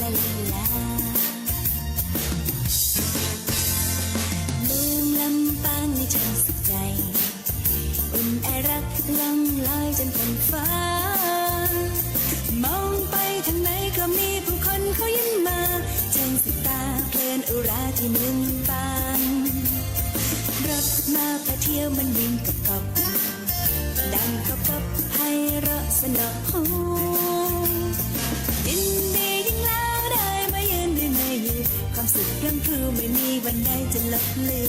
ลาลาลาเมืองลำปางในช่างสุขใจอุ่นไอรักล่องลอยจนเป็นฟ้ามองไปทางไหนก็มีผู้คนเขายิ้มมาช่างสุดตาเพลินอุราที่เมืองลำปางรถมาพาเที่ยวมันวิ่งกับกบดังกับไพเราะสนอหูยินดียิ่งแล้วได้มายืนด้วยในยืนความสุขยังครูไม่มีวันใดจะลบเลื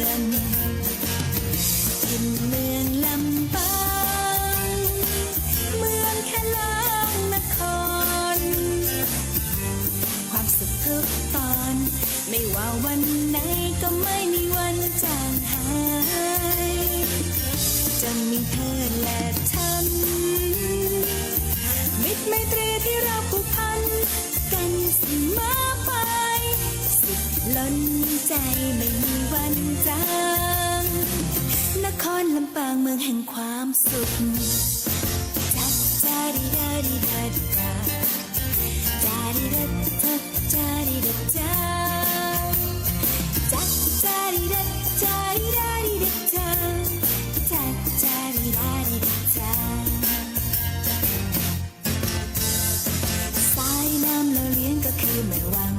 อนกินเมืองลำปางเมืองแค่ล้างนครความสุขทุกตอนไม่ว่าวันไหนก็ไม่มีวันจางหายจะมีเธอและฉันมิตรไมตรีที่เราผูกพันกันเสมอไปสุดล้นใจไม่มีวันจางนครลำปางเมืองแห่งความสุขจัดจาดีดาดีดาดีดาจาดีดาจัดจาดีดาจาจัดจาดีดาจาดีดาดีดาจาจัดจาดีดาดีดาจาสายน้ำเราเลี้ยงก็คือแม่วัง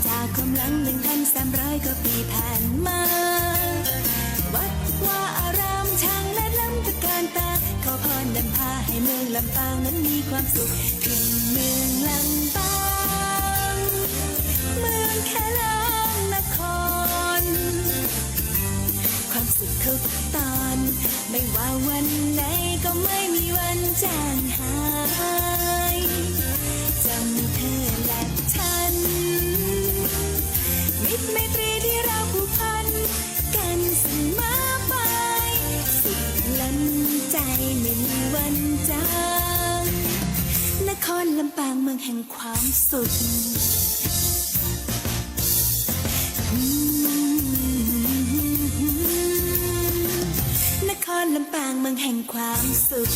จากความหลัง1,300 กว่าปีผ่านมาวัดว่าอารามช่างและล้ำตะการตาขอพรนำพาให้เมืองลำปางนั้นมีความสุขถิ่นเมืองลำปางเมืองแค่ล้างนครความสุขทุกตอนไม่ว่าวันไหนก็ไม่มีวันจางหายจะมีเธอและฉันมิตรไมตรีที่เราผูกพันกันเสมอไป ครลำปางเมืองแห่งความสุขนครลำปางเมืองแห่งความสุข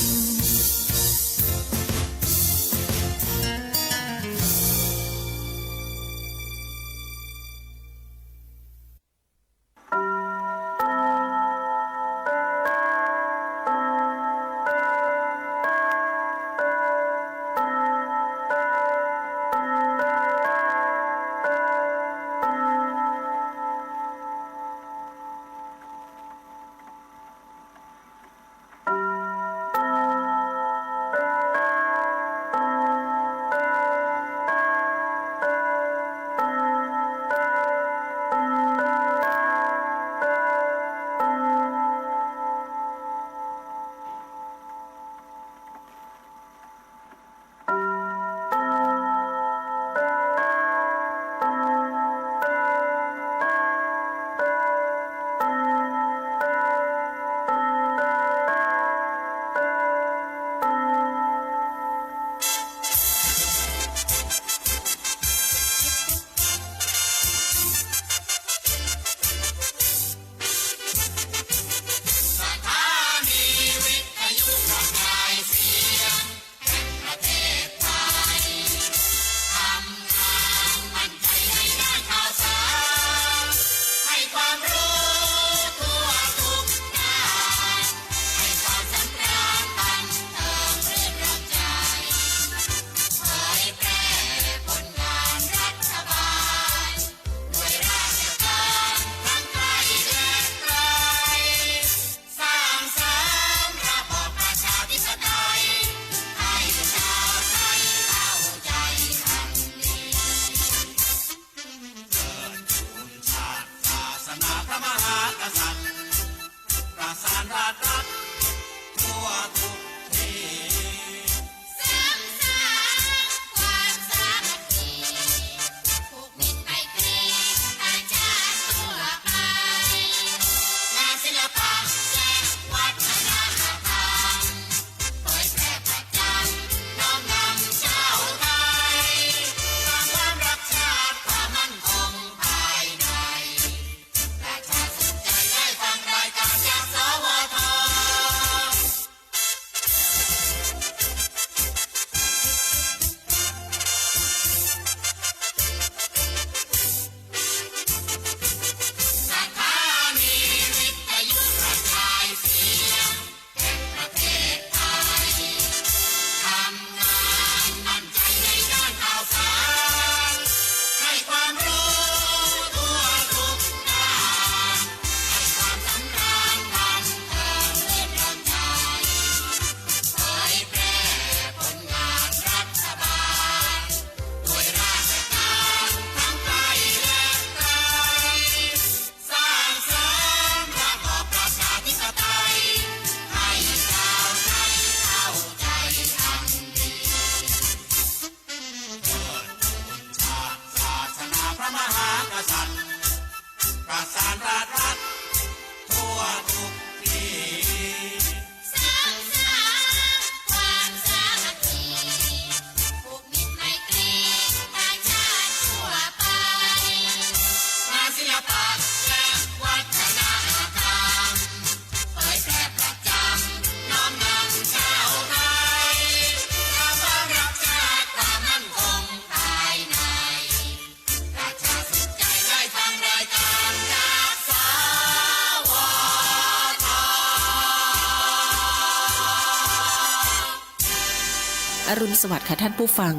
อรุณสวัสดิ์ค่ะท่านผู้ฟัง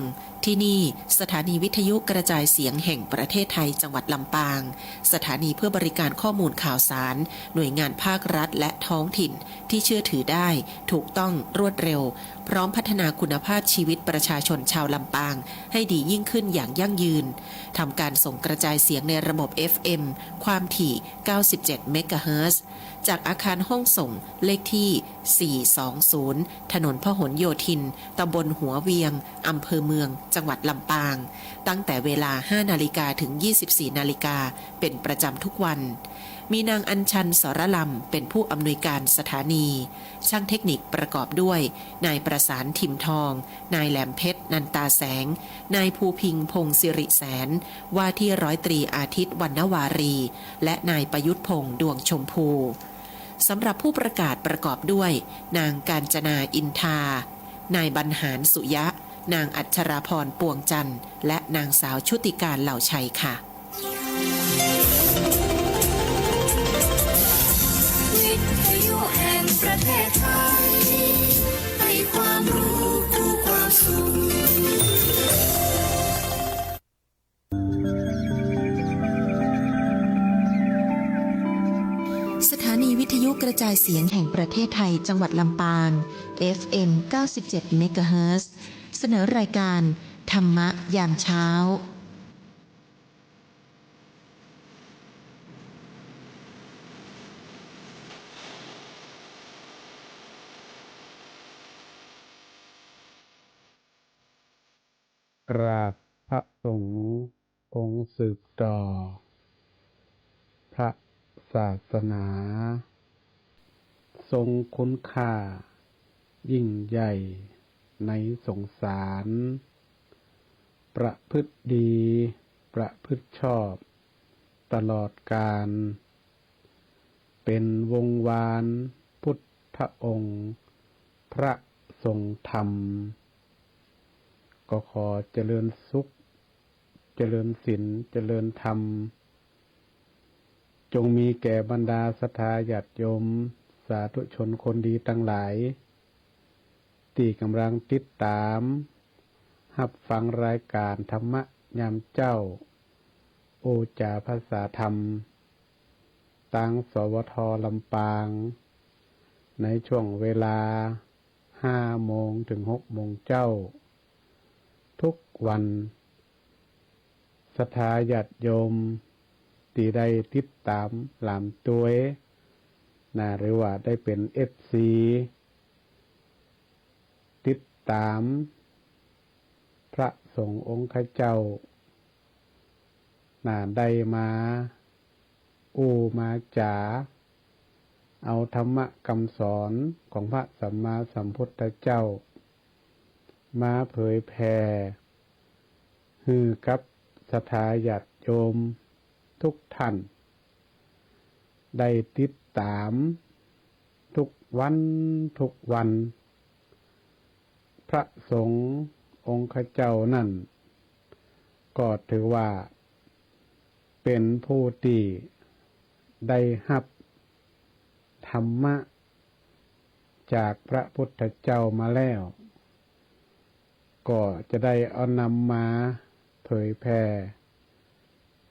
ที่นี่สถานีวิทยุกระจายเสียงแห่งประเทศไทยจังหวัดลำปางสถานีเพื่อบริการข้อมูลข่าวสารหน่วยงานภาครัฐและท้องถิ่นที่เชื่อถือได้ถูกต้องรวดเร็วพร้อมพัฒนาคุณภาพชีวิตประชาชนชาวลำปางให้ดียิ่งขึ้นอย่างยั่งยืนทำการส่งกระจายเสียงในระบบ FM ความถี่ 97 เมกะเฮิรตซ์จากอาคารห้องส่งเลขที่ 420 ถนนพหลโยธินตำบลหัวเวียงอำเภอเมืองจังหวัดลำปางตั้งแต่เวลา 5 นาฬิกาถึง 24 นาฬิกาเป็นประจำทุกวัน มีนางอัญชันสรลำเป็นผู้อำนวยการสถานีช่างเทคนิคประกอบด้วยนายประสานทิมทองนายแหลมเพชรนันตาแสงนายภูพิงพงศิริแสนว่าที่ร้อยตรีอาทิตย์วรรณวารีและนายประยุทธ์พงษ์ดวงชมพูสำหรับผู้ประกาศประกอบด้วยนางกาญจนาอินทานายบรรหารสุยะนางอัชราพรปวงจันทร์และนางสาวชุติการเหล่าชัยค่ะวิทยุแห่งประเทศไทยให้ความรู้คู่ความสุขสถานีวิทยุกระจายเสียงแห่งประเทศไทยจังหวัดลำปาง FM 97 เมกะเฮิรตซ์เสนอรายการธรรมะยามเช้ากราบพระสงฆ์องค์สืบต่อพระศาสนาทรงคุณค่ายิ่งใหญ่ในสงสารประพฤติดีประพฤติชอบตลอดกาลเป็นวงวานพุทธองค์พระทรงธรรมก็ขอเจริญสุขเจริญศีลเจริญธรรมจงมีแก่บรรดาศรัทธาญาติโยมสาธุชนคนดีทั้งหลายที่กำลังติดตามรับฟังรายการธรรมะยามเจ้าโอจาภาษาธรรมตังสวทลำปางในช่วงเวลา 5 โมงถึง 6 โมงเจ้าทุกวันศรัทธาญาติโยมที่ได้ติดตามหลามตัวหรือว่าได้เป็น FC ติดตามพระสงฆ์องค์ข้าเจ้าได้มามาจ๋าเอาธรรมะคำสอนของพระสัมมาสัมพุทธเจ้ามาเผยแผ่ให้กับศรัทธาญาติโยมทุกท่านได้ติดตามทุกวันพระสงฆ์องค์ข้าเจ้านั่นก็ถือว่าเป็นผู้ที่ได้รับธรรมะจากพระพุทธเจ้ามาแล้วก็จะได้เอานำมาเผยแผ่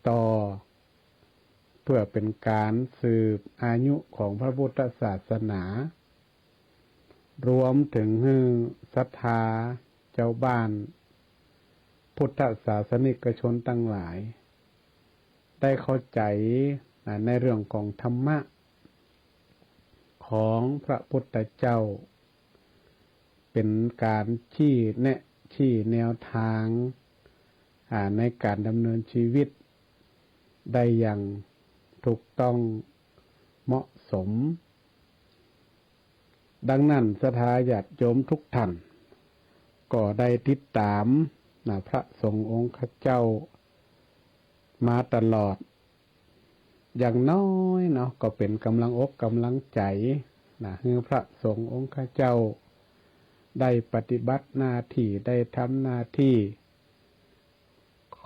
ต่อเพื่อเป็นการสืบอายุของพระพุทธศาสนารวมถึงให้ศรัทธาเจ้าบ้านพุทธศาสนิกชนทั้งหลายได้เข้าใจในเรื่องของธรรมะของพระพุทธเจ้าเป็นการชี้แนวทางในการดำเนินชีวิตได้อย่างถูกต้องเหมาะสมดังนั้นศรัทธาญาติโยมทุกท่านก็ได้ติดตามพระสงฆ์องค์ข้าเจ้ามาตลอดอย่างน้อยก็เป็นกำลังอกกำลังใจให้พระสงฆ์องค์ข้าเจ้าได้ปฏิบัติหน้าที่ได้ทำหน้าที่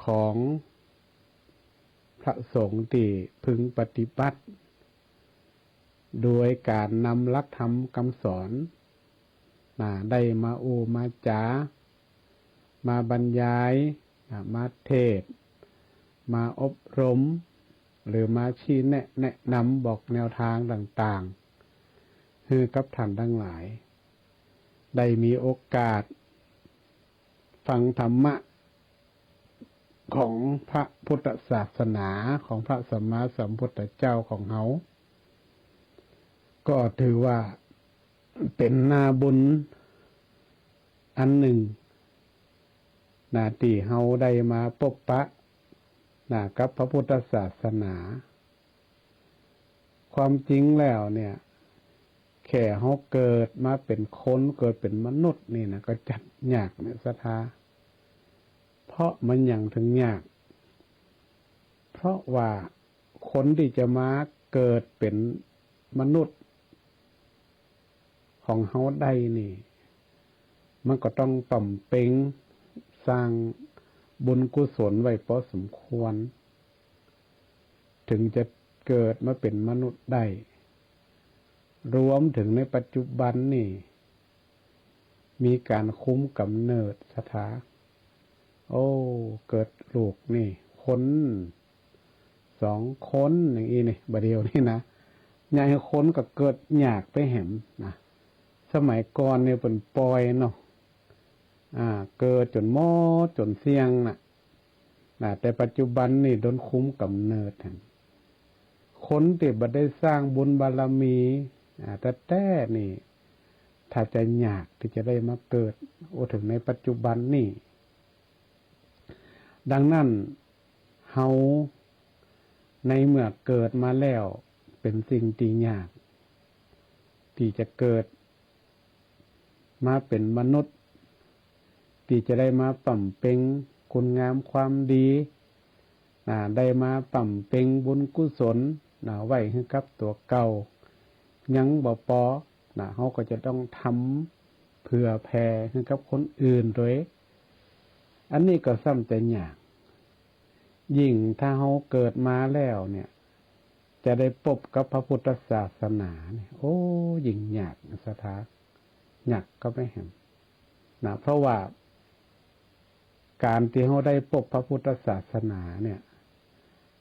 ของพระสงฆ์ที่พึงปฏิบัติโดยการนำหลักธรรมคำสอนได้มามาจามาบรรยายมาเทศน์มาอบรมหรือมาชี้แนะนำบอกแนวทางต่างๆให้กับท่านทั้งหลายได้มีโอกาสฟังธรรมะของพระพุทธศาสนาของพระสัมมาสัมพุทธเจ้าของเขาก็ถือว่าเป็นนาบุญอันหนึ่งที่เขาได้มาพบปะกับพระพุทธศาสนา ความจริงแล้วเนี่ย แค่เขาเกิดมาเป็นคนเกิดเป็นมนุษย์นี่นะก็จัดยากเนี่ยศรัทธาเพราะมันยังถึงยากเพราะว่าคนที่จะมาเกิดเป็นมนุษย์ของเขาได้นี่ มันก็ต้องต่อมเพ็งสร้างบุญกุศลไว้พอสมควร ถึงจะเกิดมาเป็นมนุษย์ได้รวมถึงในปัจจุบันนี่มีการคุ้มกำเนิดสถาโอ้เกิดลูกนี่คน2 คนอย่างนี้นี่บดเดียวนี่นะยายคนก็เกิดอยากไปแหมนะสมัยก่อนเนี่ยเป็นปล่อยเนาะเกิดจนมอจนเสี่ยงนะแต่ปัจจุบันนี่โดนคุ้มกำเนิดคนที่บ่ได้สร้างบุญบารมีแต่นี่ถ้าจะอยากที่จะได้มาเกิดถึงในปัจจุบันนี่ดังนั้นเฮาในเมื่อเกิดมาแล้วเป็นสิ่งที่ยากที่จะเกิดมาเป็นมนุษย์ที่จะได้มาปั่มเพ็งคุณงามความดีได้มาปั่มเพ็งบุญกุศลไว้ให้กับตัวเก่ายังบ่พอเขาก็จะต้องทำเผื่อแผ่ให้กับคนอื่นด้วยอันนี้ก็ซ้ำแต่ยากยิ่งถ้าเขาเกิดมาแล้วเนี่ยจะได้พบกับพระพุทธศาสนาเนี่ยโอ้ยิ่งยากสถายากก็ไม่เห็นเพราะว่าการที่เขาได้พบพระพุทธศาสนาเนี่ย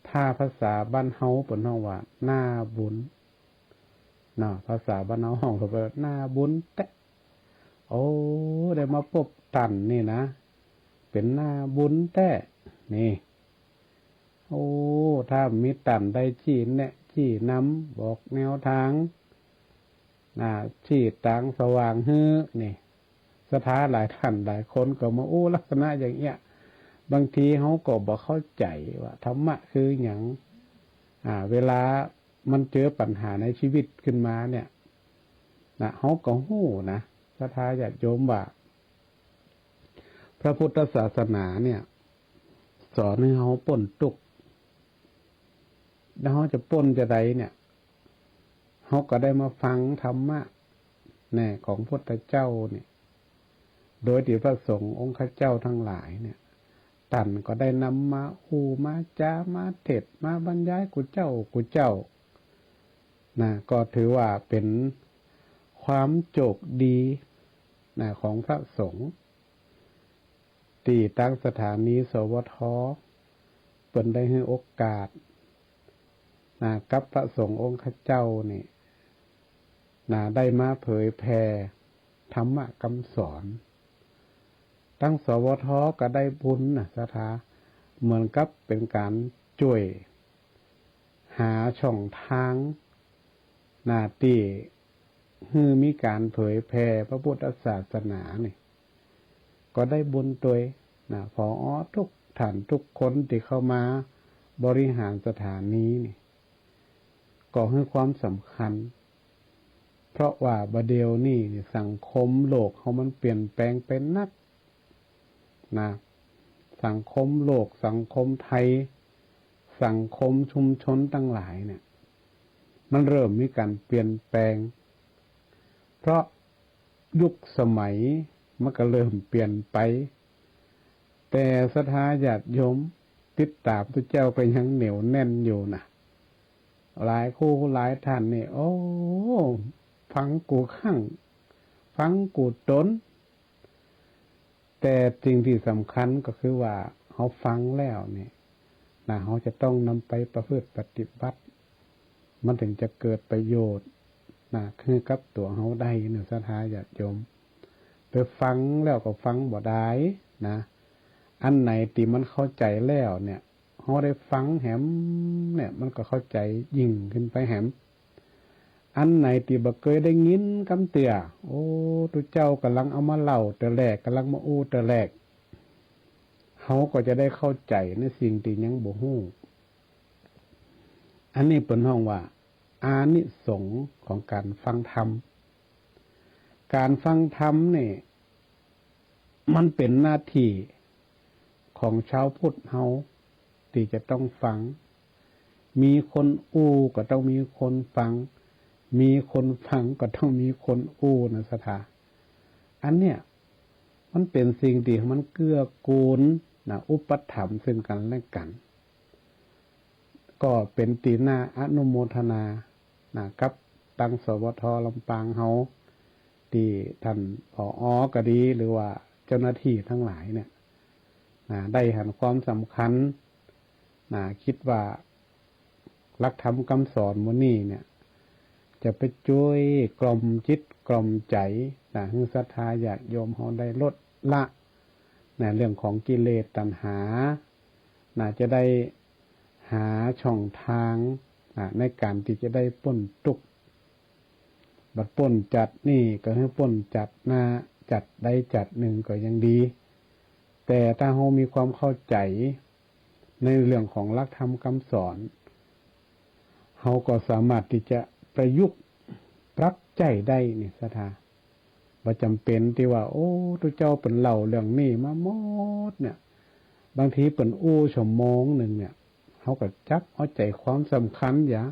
ถ้าภาษาบ้านเฮาเปิ้นเฮาว่าหน้าบุญภาษาบ้านเฮาห้องเขาว่าหน้าบุญแตะโอ้ได้มาพบตันนี่นะเป็นหน้าบุญแตะนี่โอ้ถ้ามีตันได้ชี้แนะชี้นำบอกแนวทางชี้ทางสว่างฮื้อนี่สถาหลายท่านหลายคนก็มาลักษณะอย่างเงี้ยบางทีเขาก็บอกเข้าใจว่าธรรมะคืออย่างเวลามันเจอปัญหาในชีวิตขึ้นมาเนี่ยเขาก็หู้นะศรัทธาญาติโยมว่าพระพุทธศาสนาเนี่ยสอนให้เขาพ้นทุกข์แล้วเขาจะพ้นจะไดเนี่ยเขาก็ได้มาฟังธรรมะแน่ของพุทธเจ้าเนี่ยโดยที่พระสงฆ์องค์ข้าเจ้าทั้งหลายเนี่ยท่านก็ได้นำมามาจามาเทศมาบรรยายกุเจ้าก็ถือว่าเป็นความโชคดีของพระสงฆ์ที่ตั้งสถานีสวทเปิ่นได้ให้โอกาสกับพระสงฆ์องค์ข้าเจ้านี่ได้มาเผยแผ่ธรรมะคำสอนตั้งสวทก็ได้บุญศรัทธาเหมือนกับเป็นการช่วยหาช่องทางที่มีการเผยแผ่พระพุทธศาสนานี่ก็ได้บุญตัวพอทุกท่านทุกคนที่เข้ามาบริหารสถานีนี่ก็ให้ความสำคัญเพราะว่าบัดเดี๋ยวนี้สังคมโลกเขามันเปลี่ยนแปลงเป็นนักสังคมโลกสังคมไทยสังคมชุมชนทั้งหลายเนี่ยมันเริ่มมีการเปลี่ยนแปลงเพราะยุคสมัยมันก็เริ่มเปลี่ยนไปแต่ศรัทธาญาติโยมติดตามพระเจ้าก็ยังเหนียวแน่นอยู่นะหลายคู่หลายท่านนี่โอ้ฟังกูข้างฟังกูตนแต่สิ่งที่สำคัญก็คือว่าเขาฟังแล้วเนี่ยเขาจะต้องนำไปประพฤติปฏิบัติมันถึงจะเกิดประโยชน์คือกับตัวเขาได้เนี่ยศรัทธาญาติโยมไปฟังแล้วก็ฟังบ่ได้อันไหนที่มันเข้าใจแล้วเนี่ยเขาได้ฟังแหมเนี่ยมันก็เข้าใจยิ่งขึ้นไปแหมอันไหนที่บ่เคยได้ยินคำเตือโอ้ตุเจ้ากำลังเอามาเล่าแต่แรกกำลังมาแต่แรกเขาก็จะได้เข้าใจในสิ่งที่ยังบ่ฮู้อันนี้เป็นห้องว่า อานิสงส์ของการฟังธรรมการฟังธรรมเนี่ยมันเป็นหน้าที่ของชาวพุทธเฮาที่จะต้องฟังมีคนอู้ก็ต้องมีคนฟังมีคนฟังก็ต้องมีคนอู้นะสถาอันเนี้ยมันเป็นสิ่งที่มันเกื้อกูลนะอุปถัมภ์ซึ่งกันและกันก็เป็นตีหน้าอนุโมทนานะกับตังสวทลำปางเฮาที่ท่านผอ.ก็ดีหรือว่าเจ้าหน้าที่ทั้งหลายเนี่ยนะได้เห็นความสำคัญนะคิดว่าหลักธรรมคำสอนมื้อนี้เนี่ยจะไปช่วยกล่อมจิตกล่อมใจนะให้ศรัทธาญาติโยมเฮาได้ลดละนะเรื่องของกิเลสตัณหานะจะได้หาช่องทางนะในการที่จะได้พ้นทุกข์บัดพ้นจัดนี่ก็ให้พ้นจัดนะจัดใดจัดหนึ่งก็ยังดีแต่ถ้าเรามีความเข้าใจในเรื่องของหลักธรรมคำสอนเราก็สามารถที่จะประยุกต์ปรับใจได้นี่สถาบ่จำเป็นที่ว่าโอ้ทุกเจ้าเป็นเล่าเรื่องนี้มาหมดเนี่ยบางทีเป็นอู้ชั่วโมงหนึ่งเนี่ยเขาก็จับเอาใจความสำคัญอย่า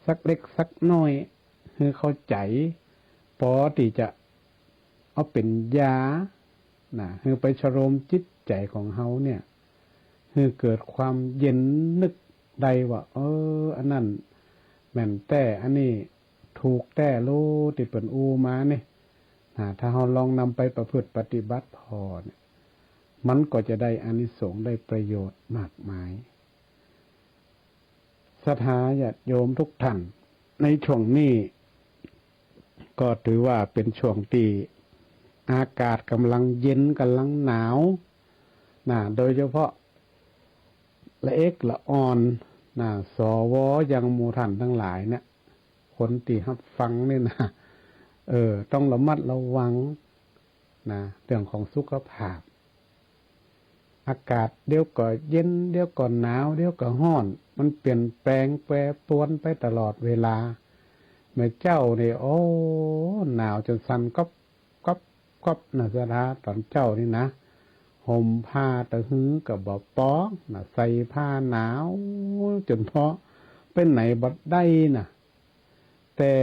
สักเล็กสักน้อยให้เข้าใจพอที่จะเอาเป็นยานะให้ไปชโลมจิตใจของเขาเนี่ยให้เกิดความเย็นนึกได้ว่าอันนั้นแม่นแต่อันนี้ถูกแต่รู้ที่เป็นอูมาเนี่ยถ้าเราลองนำไปประพฤติปฏิบัติพอเนี่ยมันก็จะได้อานิสงส์ได้ประโยชน์มากมายศรัทธาญาติโยมทุกท่านในช่วงนี้ก็ถือว่าเป็นช่วงที่อากาศกำลังเย็นกำลังหนาวโดยเฉพาะละเอกละอ่อนสวยังหมู่ท่านทั้งหลายเนี่ยคนที่รับฟังเนี่ยนะต้องระมัดระวังเรื่องของสุขภาพอากาศเดี๋ยวก็เย็นเดี๋ยวก็หนาวเดี๋ยวก็ร้อนมันเปลี่ยนแปลงแปรปรวนไปตลอดเวลาแม่เจ้าเนี่ยหนาวจนสั่นก๊อบนะสถาตอนเจ้านี่นะห่มผ้าตะหือกับบ่ป้องใส่ผ้าหนาวจนเพราะเป็นไหนบ่ได้แต่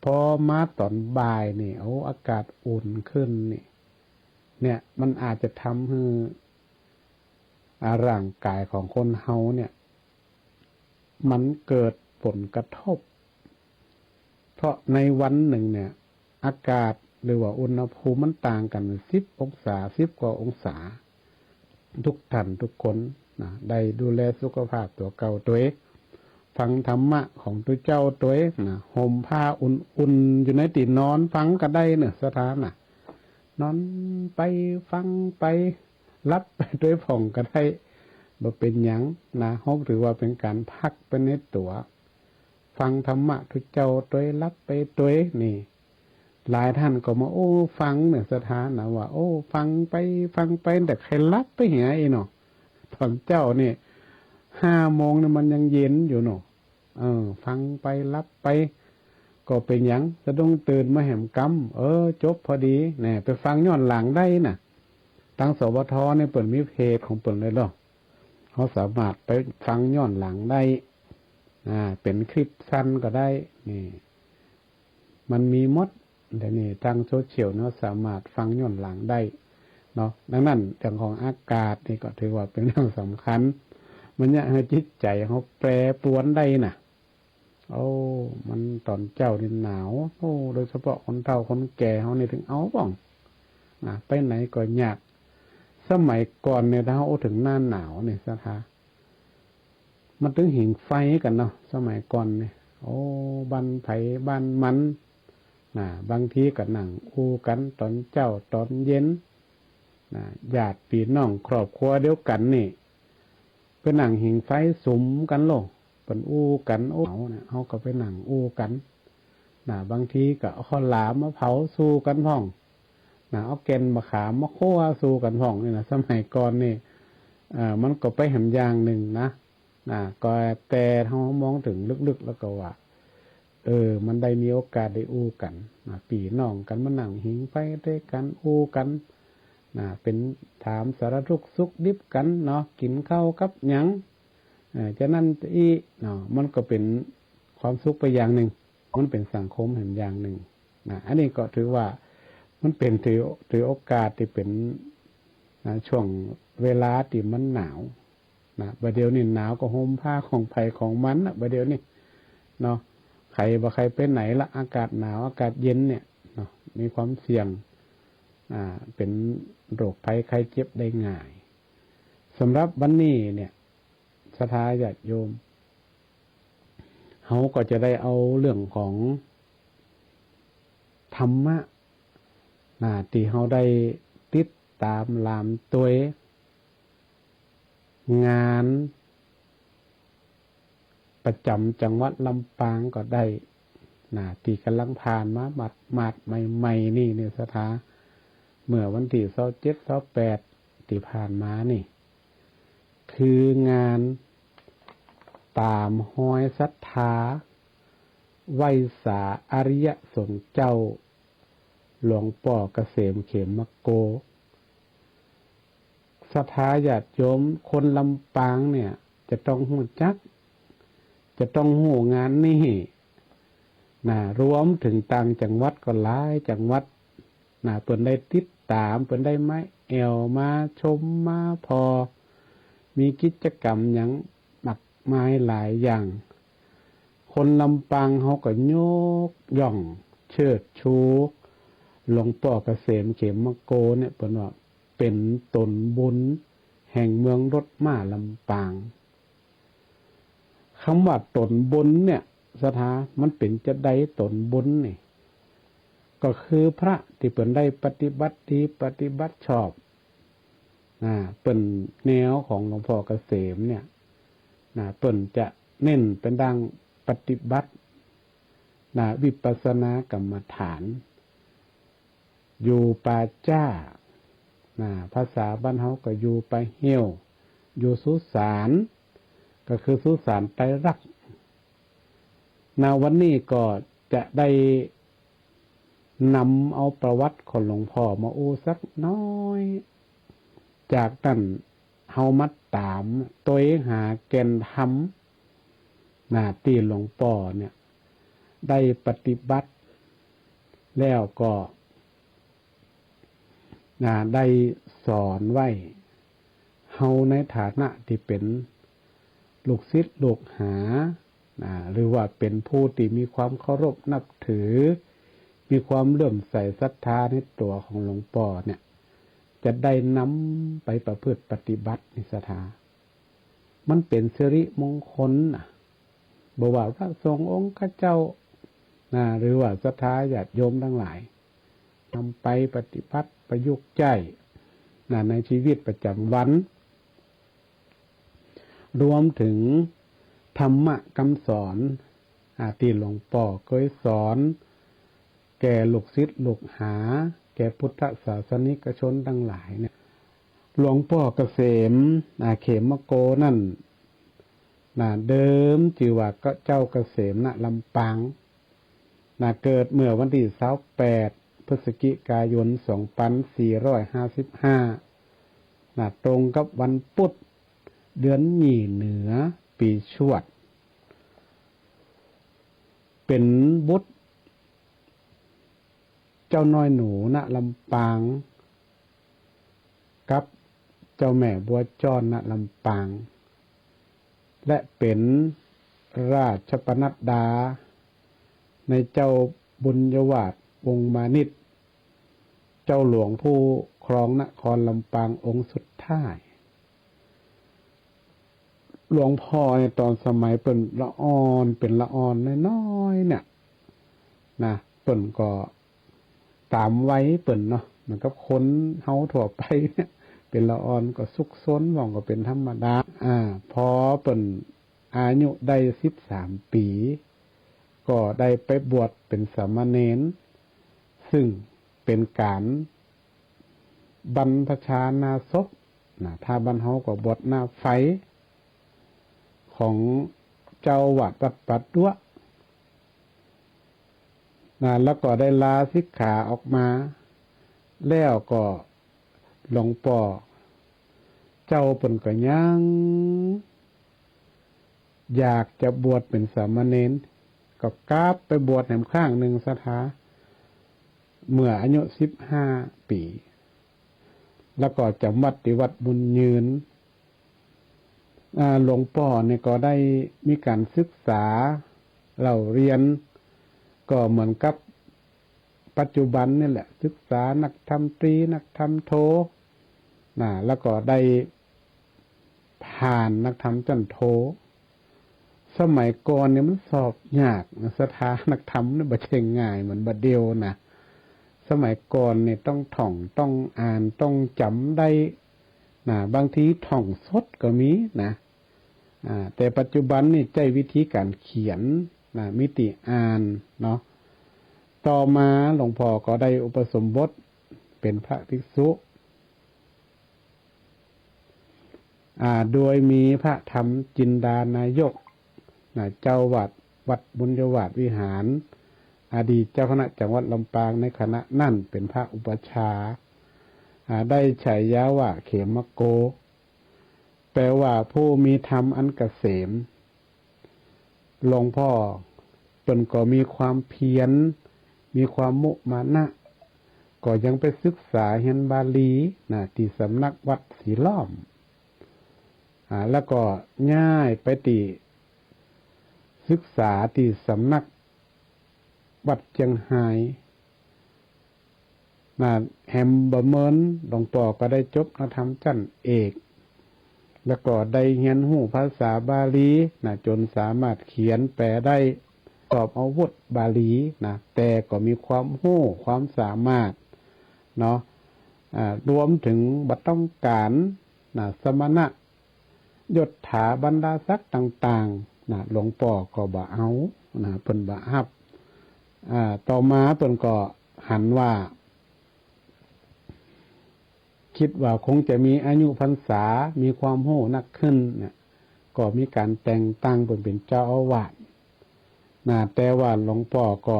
พอมาตอนบ่ายนี่อากาศอุ่นขึ้นนี่เนี่ยมันอาจจะทำให้ร่างกายของคนเฮาเนี่ยมันเกิดผลกระทบเพราะในวันหนึ่งเนี่ยอากาศหรือว่าอุณหภูมิมันต่างกัน10 องศา10 กว่าองศาทุกท่านทุกคนได้ดูแลสุขภาพตัวเก่าตัวเองฟังธรรมะของตัวเจ้าตัวเองห่มผ้าอุ่นๆอยู่ในตีนอนฟังก็ได้เนี่ยสถานนอนไปฟังไปรับไปด้วยผ่องก็ได้บ่เป็นหยังฮบถือว่าเป็นการพักไปในตัวฟังธรรมะทุกเจ้าตัวรับไปตัวนี่หลายท่านก็มาฟังเนี่ยสถานว่าฟังไปแต่ใครรับไปเหียเนาะตอนเจ้านี่5 โมงเนี่ยมันยังเย็นอยู่เนาะฟังไปรับไปก็เป็นหยังสะดุ้งตื่นมาแหมกำจบพอดีเนี่ยไปฟังย้อนหลังได้น่ะทางสวทเนี่ยเปิดมีเพจของเปิดเลยหรอเขาสามารถไปฟังย้อนหลังได้เป็นคลิปสั้นก็ได้นี่มันมีหมดแต่นี่ทางโซเชียลเนาะสามารถฟังย้อนหลังได้เนาะดังนั้นเรื่องของอากาศนี่ก็ถือว่าเป็นเรื่องสำคัญมันจะให้จิตใจเขาแปรปรวนได้น่ะมันตอนเจ้านี่หนาวโดยเฉพาะคนเฒ่าคนแก่เขานี่ถึงเอาบ้องไปไหนก็ยากสมัยก่อนเนี่ยถ้าเขาถึงหน้าหนาวเนี่ยสถามันถึงหิ่งไฟกันเนาะสมัยก่อนเนี่ยบ้านไผบ้านมันบางทีก็นั่งคู่กันตอนเจ้าตอนเย็นญาติพี่น้องครอบครัวเดียวกันนี่ไปนั่งหิ่งไฟสุมกันโลเป็นกันเขาก็ไปนั่งกันบางทีก็เอาข้าวหลามมาเผาสู้กันพ่องเอาแกนมะขามมาคั่วสู้กันพ่องนี่นะสมัยก่อนนี่มันก็ไปแหมอย่างหนึ่งนะ ก็แต่เฮามองถึงลึกๆแล้วก็ว่ามันได้มีโอกาสได้อู้กันพี่น้องกันมานั่งหิงไฟด้วยกันอู้กันเป็นถามสารทุกข์สุขดิบกันเนาะกินข้าวกับหยังฉะนั้นเนาะมันก็เป็นความสุขไปอย่างหนึ่งมันเป็นสังคมแห่งอย่างหนึ่งอันนี้ก็ถือว่ามันเป็นถือโอกาสที่เป็นช่วงเวลาที่มันหนาวบัดเดี๋ยวนี้หนาวก็ห่มผ้าของไผของมันบัดเดี๋ยวนี้เนาะใครไปไหนละอากาศหนาวอากาศเย็นเนี่ยเนาะมีความเสี่ยงเป็นโรคภัยไข้เจ็บได้ง่ายสำหรับวันนี้เนี่ยศรัทธาญาติโยมเขาก็จะได้เอาเรื่องของธรรมะที่เขาได้ติดตามลามตัวงานประจำจังหวัดลำปางก็ได้ที่กำลังผ่านมามาดใหม่ๆนี่เนี่ยศรัทธาเมื่อวันที่27 28ที่ผ่านมานี่คืองานตามห้อยศรัทธาไหวสาอริยสงฆ์เจ้าหลวงป่อเกษมเขมโกศรัทธาญาติโยมคนลำปางเนี่ยจะต้องหูจักจะต้องหูงานนี่รวมถึงต่างจังหวัดก็หลายจังหวัดเพิ่นได้ติดตามเพิ่นได้ไม้แอวมาชมมาพอมีกิจกรรมอย่างมากมายหลายอย่างคนลำปางเขาก็ยกย่องเชิดชูหลวงป่อเกษมเขมโกเนี่ยเพิ่นว่าเป็นตนบุญแห่งเมืองรถม้าลำปางคำว่าตนบุญเนี่ยศรัทธามันเป็นจะได้ตนบุญนี่ก็คือพระที่เพิ่นได้ปฏิบัติดีปฏิบัติชอบเป็นแนวของหลวงพ่อเกษมเนี่ยเพิ่นจะเน้นเป็นดังปฏิบัติวิปัสสนากรรมฐานอยู่ป่าจ้าภาษาบ้านเฮาก็อยู่ไปเหี่ยวอยู่สุสานก็คือสุสานไตรลักษณ์วันนี้ก็จะได้นำเอาประวัติของหลวงพ่อมาอู้สักน้อยจากนั้นเฮามัดตามตัวเองหาแก่นธรรมที่หลวงพ่อเนี่ยได้ปฏิบัติแล้วก็ได้สอนไว้เฮาในฐานะที่เป็นลูกศิษย์ลูกหาหรือว่าเป็นผู้ที่มีความเคารพนับถือมีความเลื่อมใสศรัทธาในตัวของหลวงพ่อเนี่ยจะได้นำไปประพฤติปฏิบัติในศรัทธามันเป็นสิริมงคลบ่ว่าพระสงฆ์องค์ข้าเจ้าหรือว่าศรัทธาญาติโยมทั้งหลายนำไปปฏิบัติประยุกต์ใช้ในชีวิตประจำวันรวมถึงธรรมะคำสอนที่หลวงพ่อเคยสอนแก่ลูกศิษย์ลูกหาแก่พุทธศาสนิกชนทั้งหลายเนี่ยหลวงพ่อเกษมเขมโกนั่นเดิมชื่อว่าก็เจ้าเกษมลำปางเกิดเมื่อวันที่28 พฤศจิกายน 2455ตรงกับวันพุธเดือนมีเหนือปีชวดเป็นบุตรเจ้าน้อยหนูลำปางกับเจ้าแม่บัวจ้อนลำปางและเป็นราชปนัดดาในเจ้าบุญยวาทวงศ์มานิตเจ้าหลวงผู้ครองนครลำปางองค์สุดท้ายหลวงพ่อในตอนสมัยเป็นละอ่อนน้อยๆเนี่ยเปิ่นก็ตามไว้เปิ่นเนาะเหมือนกับคนเฮาทั่วไปเนี่ยเป็นละอ่อนก็สุกซนหว่องก็เป็นธรรมดาพอเปิ่นอายุได้13 ปีก็ได้ไปบวชเป็นสามเณรซึ่งเป็นการบรรพชานาศพถ้าบรรเฮาก็บวชหน้าไฟข ของเจ้าอาวาสวัดปัดด้วแล้วก็ได้ลาสิกขาออกมาแล้วก็หลวงป่อเจ้าเปิ่นก็ยังอยากจะบวชเป็นสามเณรก็กราบไปบวชแหมข้างหนึ่งสถาเมื่ออายุ15 ปีแล้วก็จำวัดที่วัดบุญยืนหลวงป่อเนี่ยก็ได้มีการศึกษาเราเรียนก็เหมือนกับปัจจุบันนี่แหละศึกษานักธรรมตรีนักธรรมโทแล้วก็ได้ผ่านนักธรรมจันโทสมัยก่อนเนี่ยมันสอบยากนะสถานักธรรมเนี่ยบ่ใช่ง่ายเหมือนบัดเดียวนะสมัยก่อนเนี่ยต้องท่องต้องอ่านต้องจำได้บางทีท่องสดก็มีนะแต่ปัจจุบันนี่ใช้วิธีการเขียนมิติอ่านเนาะต่อมาหลวงพ่อก็ได้อุปสมบทเป็นพระภิกษุโดยมีพระธรรมจินดานายกเจ้าวัดบุญยวาสวิหารอดีตเจ้าคณะจังหวัดลำปางในคณะนั่นเป็นพระอุปัชฌาย์ได้ฉายาว่าเขมโกแปลว่าผู้มีธรรมอันเกษมหลวงพ่อเพิ่นก็มีความเพียรมีความมุมานะก็ยังไปศึกษาเรียนบาลีที่สำนักวัดศรีล้อมแล้วก็ย้ายไปที่ศึกษาที่สำนักวัดเจียงไฮ้แฮมเบอร์เมินหลวงพ่อก็ได้จบนักธรรมชั้นเอกแล้วก็ได้เรียนรู้ภาษาบาลีจนสามารถเขียนแปลได้สอบอาวุธบาลีแต่ก็มีความรู้ความสามารถเนาะรวมถึงบ่ต้องการสมณะยศถาบรรดาศักดิ์ต่างๆหลวงพ่อก็บ่เอาเพิ่นบ่รับต่อมาเพิ่นก็หันว่าคิดว่าคงจะมีอายุพรรษามีความรู้นักขึ้นก็มีการแต่งตั้งเป็นเจ้าอาวาสแต่ว่าหลวงพ่อก็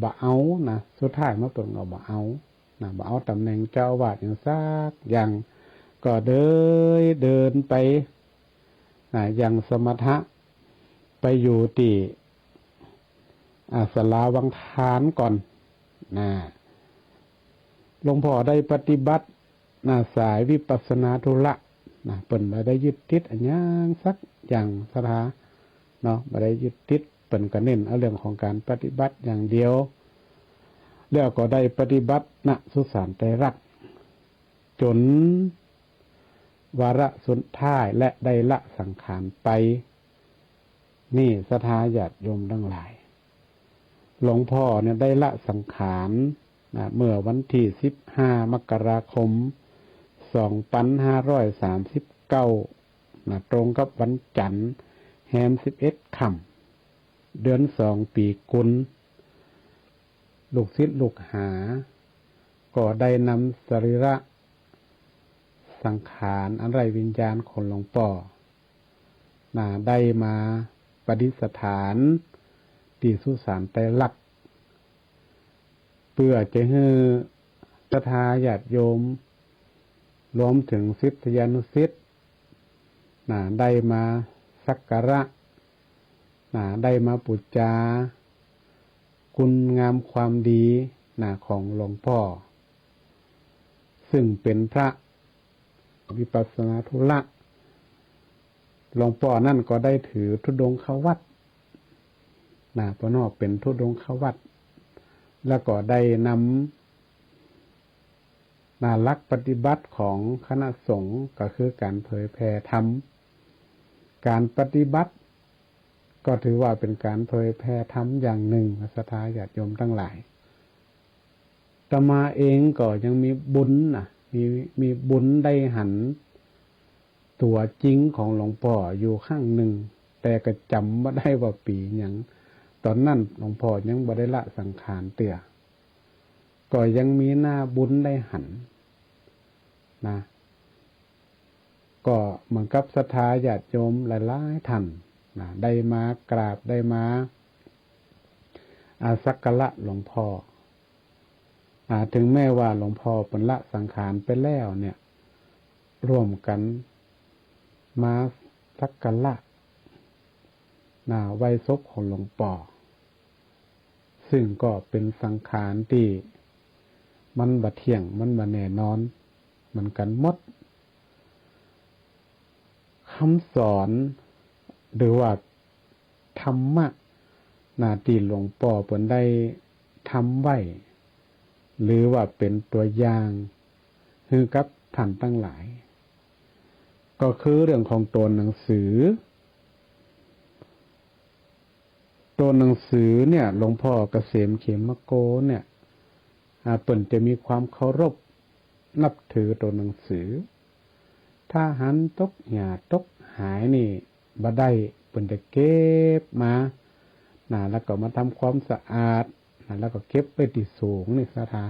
บ่เอาสุดท้ายมาเพิ่นก็บ่เอาตำแหน่งเจ้าอาวาสอย่างซักอย่างก็เดินไปอย่างสมถะไปอยู่ที่ศาลาวังทานก่อนหลวงพ่อได้ปฏิบัติสายวิปัสสนาธุระเปิ่นบ่ได้ยึดติดอันยังสักอย่างสถาเนาะบ่ได้ยึดติดเปิ่นก็เน้นเอาเรื่องของการปฏิบัติอย่างเดียวแล้วก็ได้ปฏิบัติณสุสานไตรลักษณ์จนวาระสุดท้ายและได้ละสังขารไปนี่ศรัทธาญาติโยมทั้งหลายหลวงพ่อเนี่ยได้ละสังขารเมื่อวันที่15 มกราคม 2539ตรงกับวันจันทร์แรม11 ค่ำเดือน2 ปีกุลลูกศิษย์ลูกหาก็ได้นำสรีระสังขารอันไร้วิญญาณของหลวงพ่อได้มาประดิษฐานที่สุสานไตรลักษณ์เพื่อจะให้ศรัทธาญาติโยมรวมถึงศิษยานุศิษย์ได้มาสักการะได้มาบูชาคุณงามความดีของหลวงพ่อซึ่งเป็นพระวิปัสสนาธุระหลวงพ่อนั่นก็ได้ถือธุดงควัตรปนอกเป็นธุดงควัตรแล้วก็ได้นำหลักปฏิบัติของคณะสงฆ์ก็คือการเผยแผ่ธรรมการปฏิบัติก็ถือว่าเป็นการเผยแผ่ธรรมอย่างหนึ่งศรัทธาญาติโยมทั้งหลายอาตมาเองก็ยังมีบุญมีบุญได้หันตัวจริงของหลวงพ่ออยู่ข้างหนึ่งแต่ก็จำว่าได้ว่าปีอย่างตอนนั้นหลวงพ่อยังบ่ได้ละสังขารเตี่ยก็ยังมีหน้าบุญได้หัน ก็เหมือนกับศรัทธาญาติโยมหลายๆท่านนะได้มากราบได้มาสักการะหลวงพ่อถึงแม้ว่าหลวงพ่อเป็นละสังขารไปแล้วเนี่ยร่วมกันมาสักการะไว้ศพของหลวงพ่อซึ่งก็เป็นสังขารที่มันบ่เที่ยงมันบ่แน่นอนเหมือนกันหมดคำสอนหรือว่าธรรมะที่หลวงพ่อเพิ่นได้ทำไว้หรือว่าเป็นตัวอย่างให้กับท่านทั้งหลายก็คือเรื่องของตัวหนังสือตัวหนังสือเนี่ยหลวงพ่อเกษมเขมโกเนี่ยเพิ่นจะมีความเคารพนับถือตัวหนังสือถ้าหันตกหยาตกหายนี่บ่ได้เพิ่นจะเก็บมาแล้วก็มาทำความสะอาดแล้วก็เก็บไว้ที่สูงนี่ซะท่า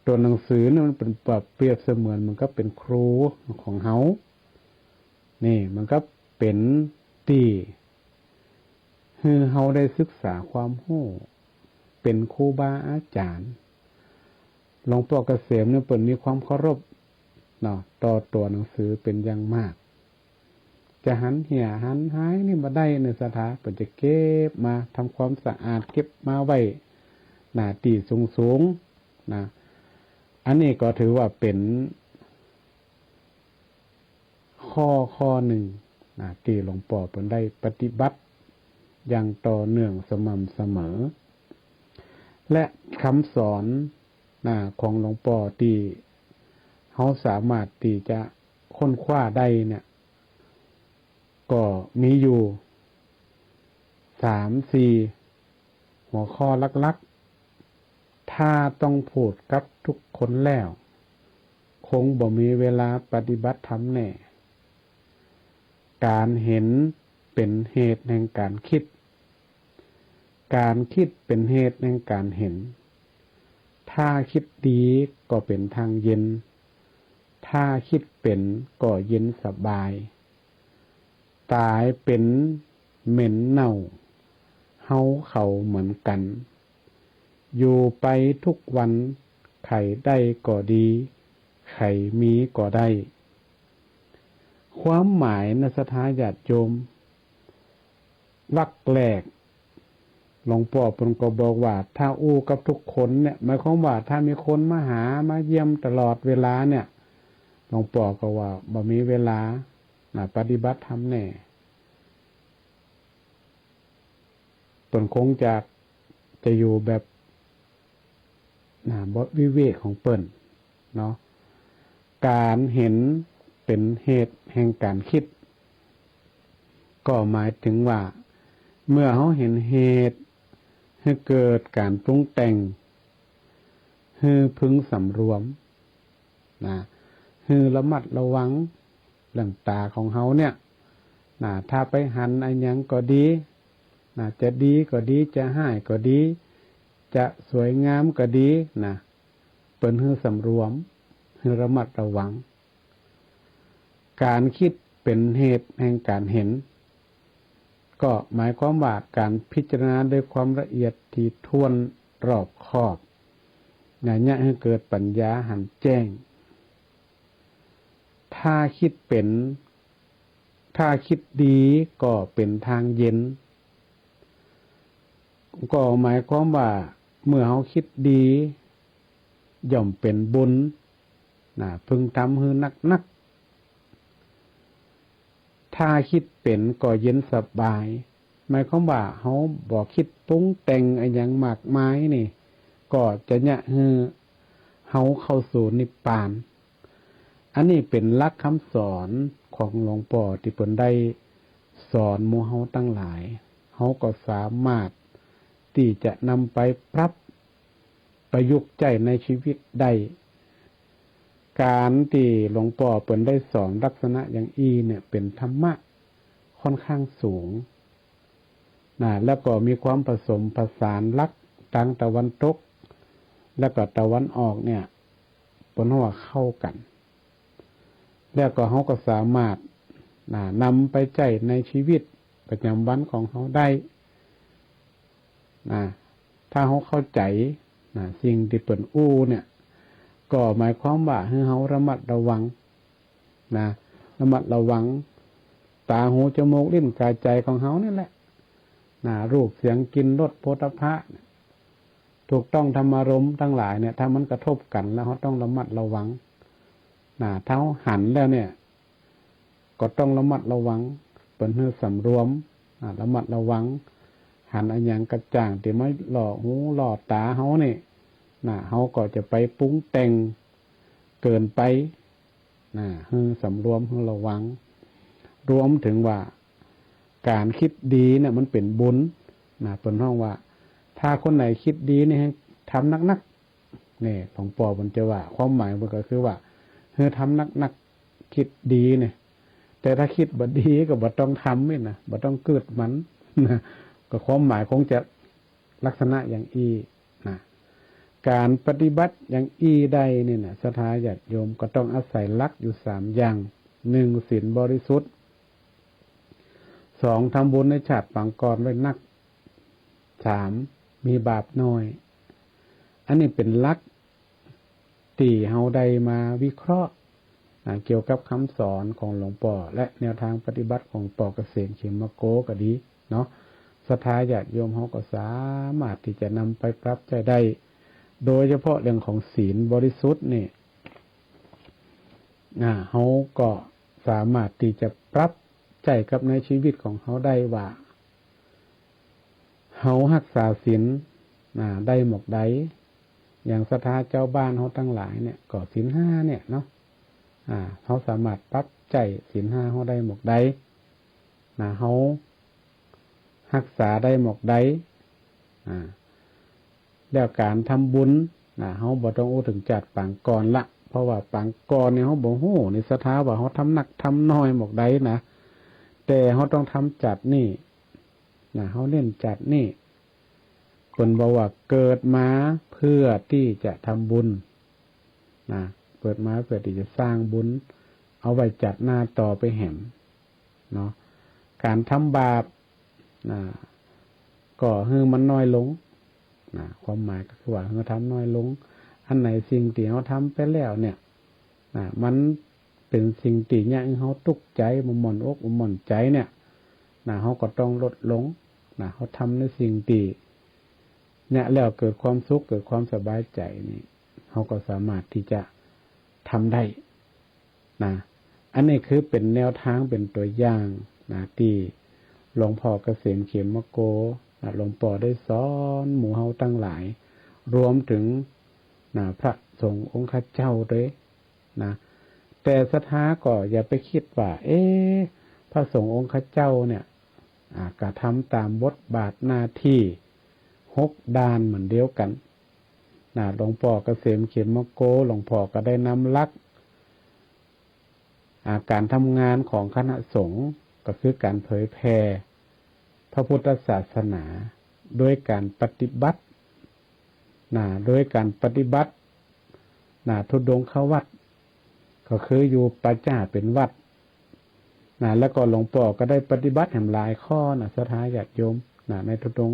ตัวหนังสือเนี่ยมันเป็นเปรียบเสมือนมันก็เป็นครูของเฮานี่มันก็เป็นที่คือเฮาได้ศึกษาความรู้เป็นครูบาอาจารย์หลวงพ่อเกษมเนี่ยเพิ่นมีความเคารพต่อตัวหนังสือเป็นอย่างมากจะหันเหี่ยหันหายนี่บ่ได้ในสถาเพิ่นจะเก็บมาทำความสะอาดเก็บมาไว้ที่สูงอันนี้ก็ถือว่าเป็นข้อหนึ่งที่หลวงพ่อเพิ่นได้ปฏิบัติอย่างต่อเนื่องสม่ำเสมอและคำสอนของหลวงพ่อที่เขาสามารถที่จะค้นคว้าได้เนี่ยก็มีอยู่ 3-4 หัวข้อหลักๆถ้าต้องพูดกับทุกคนแล้วคงบ่มีเวลาปฏิบัติธรรมแน่การเห็นเป็นเหตุแห่งการคิดการคิดเป็นเหตุแห่งการเห็นถ้าคิดดีก็เป็นทางเย็นถ้าคิดเป็นก็เย็นสบายตายเป็นเหม็นเน่าเฮาเขาเหมือนกันอยู่ไปทุกวันไข่ได้ก็ดีไข่มีก็ได้ความหมายในสถาญาติโยมวรรคแรกหลวงพ่อเพิ่นก็บอกว่าถ้าอู้กับทุกคนเนี่ยหมายความว่าถ้ามีคนมาหามาเยี่ยมตลอดเวลาเนี่ยหลวงพ่อก็ว่าบ่มีเวลาปฏิบัติธรรมแน่เพิ่นคงจะอยู่แบบบ่วิเวกของเปิ้นเนาะการเห็นเป็นเหตุแห่งการคิดก็หมายถึงว่าเมื่อเขาเห็นเหตุให้เกิดการปรุงแต่งให้พึงสำรวมให้ระมัดระวังเรื่องตาของเขาเนี่ยถ้าไปหันอันยังก็ดีจะดีก็ดีจะให้ก็ดีจะสวยงามก็ดีเปิ้นให้สำรวมให้ระมัดระวังการคิดเป็นเหตุแห่งการเห็นก็หมายความว่าการพิจารณาด้วยความละเอียดถี่ถ้วนรอบคอบเนี่ยให้เกิดปัญญาหันแจ้งถ้าคิดดีก็เป็นทางเย็นก็หมายความว่าเมื่อเขาคิดดีย่อมเป็นบุญพึงทำให้นักถ้าคิดเป็นก็เย็นสบายหมายความว่าเขาบ่คิดปรุงแต่งอะไรอย่างมากมายนี่ก็จะเนี่ยให้เขาเข้าสู่นิพพานอันนี้เป็นหลักคำสอนของหลวงพ่อที่เพิ่นได้สอนหมู่เฮาทั้งหลายเฮาก็สามารถที่จะนำไปปรับประยุกต์ใช้ในชีวิตได้การที่หลวงพ่อเปิ่นได้สอนลักษณะอย่างเนี่ยเป็นธรรมะค่อนข้างสูงแล้วก็มีความผสมผสานลักทางตะวันตกแล้วก็ตะวันออกเนี่ยเปิ่นว่าเข้ากัน แล้วก็เขาก็สามารถนำไปใช้ในชีวิตประจำวันของเขาได้ถ้าเขาเข้าใจสิ่งที่เปิ่นอู้เนี่ยก็หมายความว่าให้เขาระมัดระวังระมัดระวังตาหูจมูกลิ้นกายใจของเขานี่แหละรูปเสียงกลิ่นรสโผฏฐัพพะถูกต้องธรรมารมณ์ทั้งหลายเนี่ยถ้ามันกระทบกันแล้วเขาต้องระมัดระวังถ้าเขาหันแล้วเนี่ยก็ต้องระมัดระวังเปิ่นให้สำรวมระมัดระวังหันอันอย่างกระจ่างที่ไม่หล่อหูหล่อตาเขาเนี่ยเขาก็จะไปปรุงแต่งเกินไปให้สำรวมให้ระวังรวมถึงว่าการคิดดีเนี่ยมันเป็นบุญเป็นห้องว่าถ้าคนไหนคิดดีนี่ให้ทำนักๆเนี่ยหลวงปู่มันจะว่าความหมายมันก็คือว่าให้ทำนักๆคิดดีเนี่ยแต่ถ้าคิดบ่ดีก็บ่ต้องทำนี่นะบ่ต้องเกิดมันนะก็ความหมายคงจะลักษณะอย่างอีนะการปฏิบัติอย่างอีใดเนี่ยนะศรัทธาญาติโยมก็ต้องอาศัยหลักอยู่3อย่าง1ศีลบริสุทธิ์2ทำบุญในชาติปางก่อนไว้นัก3มีบาปน้อยอันนี้เป็นหลักที่เฮาได้มาวิเคราะห์เกี่ยวกับคำสอนของหลวงพ่อและแนวทางปฏิบัติของป.เกษมเขมโกก็ดีเนาะศรัทธาญาติโยมเฮาก็สามารถที่จะนำไปปรับใช้ได้โดยเฉพาะเรื่องของศีลบริสุทธิ์นี่เฮาก็สามารถที่จะปรับใช้กับในชีวิตของเฮาได้ว่าเฮารักษาศีลได้หมกใดอย่างศรัทธาเจ้าบ้านเฮาทั้งหลายเนี่ยก็ศีล5เนี่ยเนาะเฮาสามารถปรับใช้ศีล5เฮาได้หมกใดเฮารักษาได้หมกใดแล้วการทำบุญเฮาบ่ต้องอู้ถึงจัดปางก่อนละเพราะว่าปางก่อนเนี่ยเฮาบ่ฮู้ในศรัทธาว่าเฮาทำหนักทำน้อยหมกใดนะแต่เฮาต้องทำจัดนี่เฮาเน้นจัดนี่คนบอกว่าเกิดมาเพื่อที่จะทำบุญเกิดมาเพื่อที่จะสร้างบุญเอาไว้จัดหน้าต่อไปแหมเนาะการทำบาปก็ให้มันน้อยลงความหมายก็คือว่าเราทำน้อยลงอันไหนสิ่งที่เราทำไปแล้วเนี่ยมันเป็นสิ่งที่เนี่ยเขาทุกข์ใจมันหม่นอกมันหม่นใจเนี่ยเขาก็ต้องลดลงเขาทำในสิ่งที่เนี่ยแล้วเกิดความสุขเกิดความสบายใจนี่เขาก็สามารถที่จะทำได้อันนี้คือเป็นแนวทางเป็นตัวอย่างที่หลวงพ่อเกษมเขมโกหลวงพ่อได้สอนหมู่เฮาตั้งหลายรวมถึงพระสงฆ์องค์ข้าเจ้าด้วยแต่ศรัทธาก็อย่าไปคิดว่าพระสงฆ์องค์ข้าเจ้าเนี่ยกระทำตามบทบาทหน้าที่6ด้านเหมือนเดียวกันหลวงพ่อเกษมเขมโกหลวงพ่อก็ได้นำหลักการทำงานของคณะสงฆ์ก็คือการเผยแผ่พระพุทธศาสนาโดยการปฏิบัติโดยการปฏิบัติทุดงควัดก็คืออยู่ปัจจาเป็นวัดแล้วก็หลวงพ่อก็ได้ปฏิบัติแห่งหลายข้อศรัทธาญาติโยมในทุดง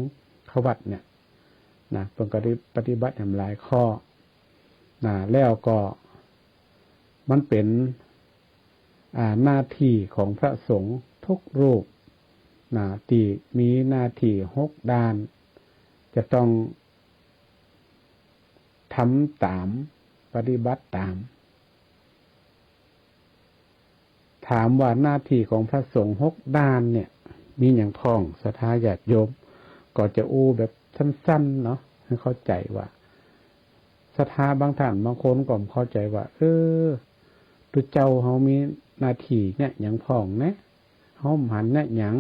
ควัดเนี่ยเพิ่นก็ได้ปฏิบัติแห่งหลายข้อแล้วก็มันเป็นหน้าที่ของพระสงฆ์ทุกรูปที่มีหน้าที่6ด้านจะต้องทำตามปฏิบัติตามถามว่าหน้าที่ของพระสงฆ์6ด้านเนี่ยมีอย่างพ้องศรัทธาญาติโยมก็จะอู้แบบสั้นๆเนาะให้เข้าใจว่าศรัทธาบางท่านบางคนก็เข้าใจว่าตัวเจ้าเฮามีหน้าที่เนี่ยอย่างพ้องนะเฮาหันเนี่ยหยัง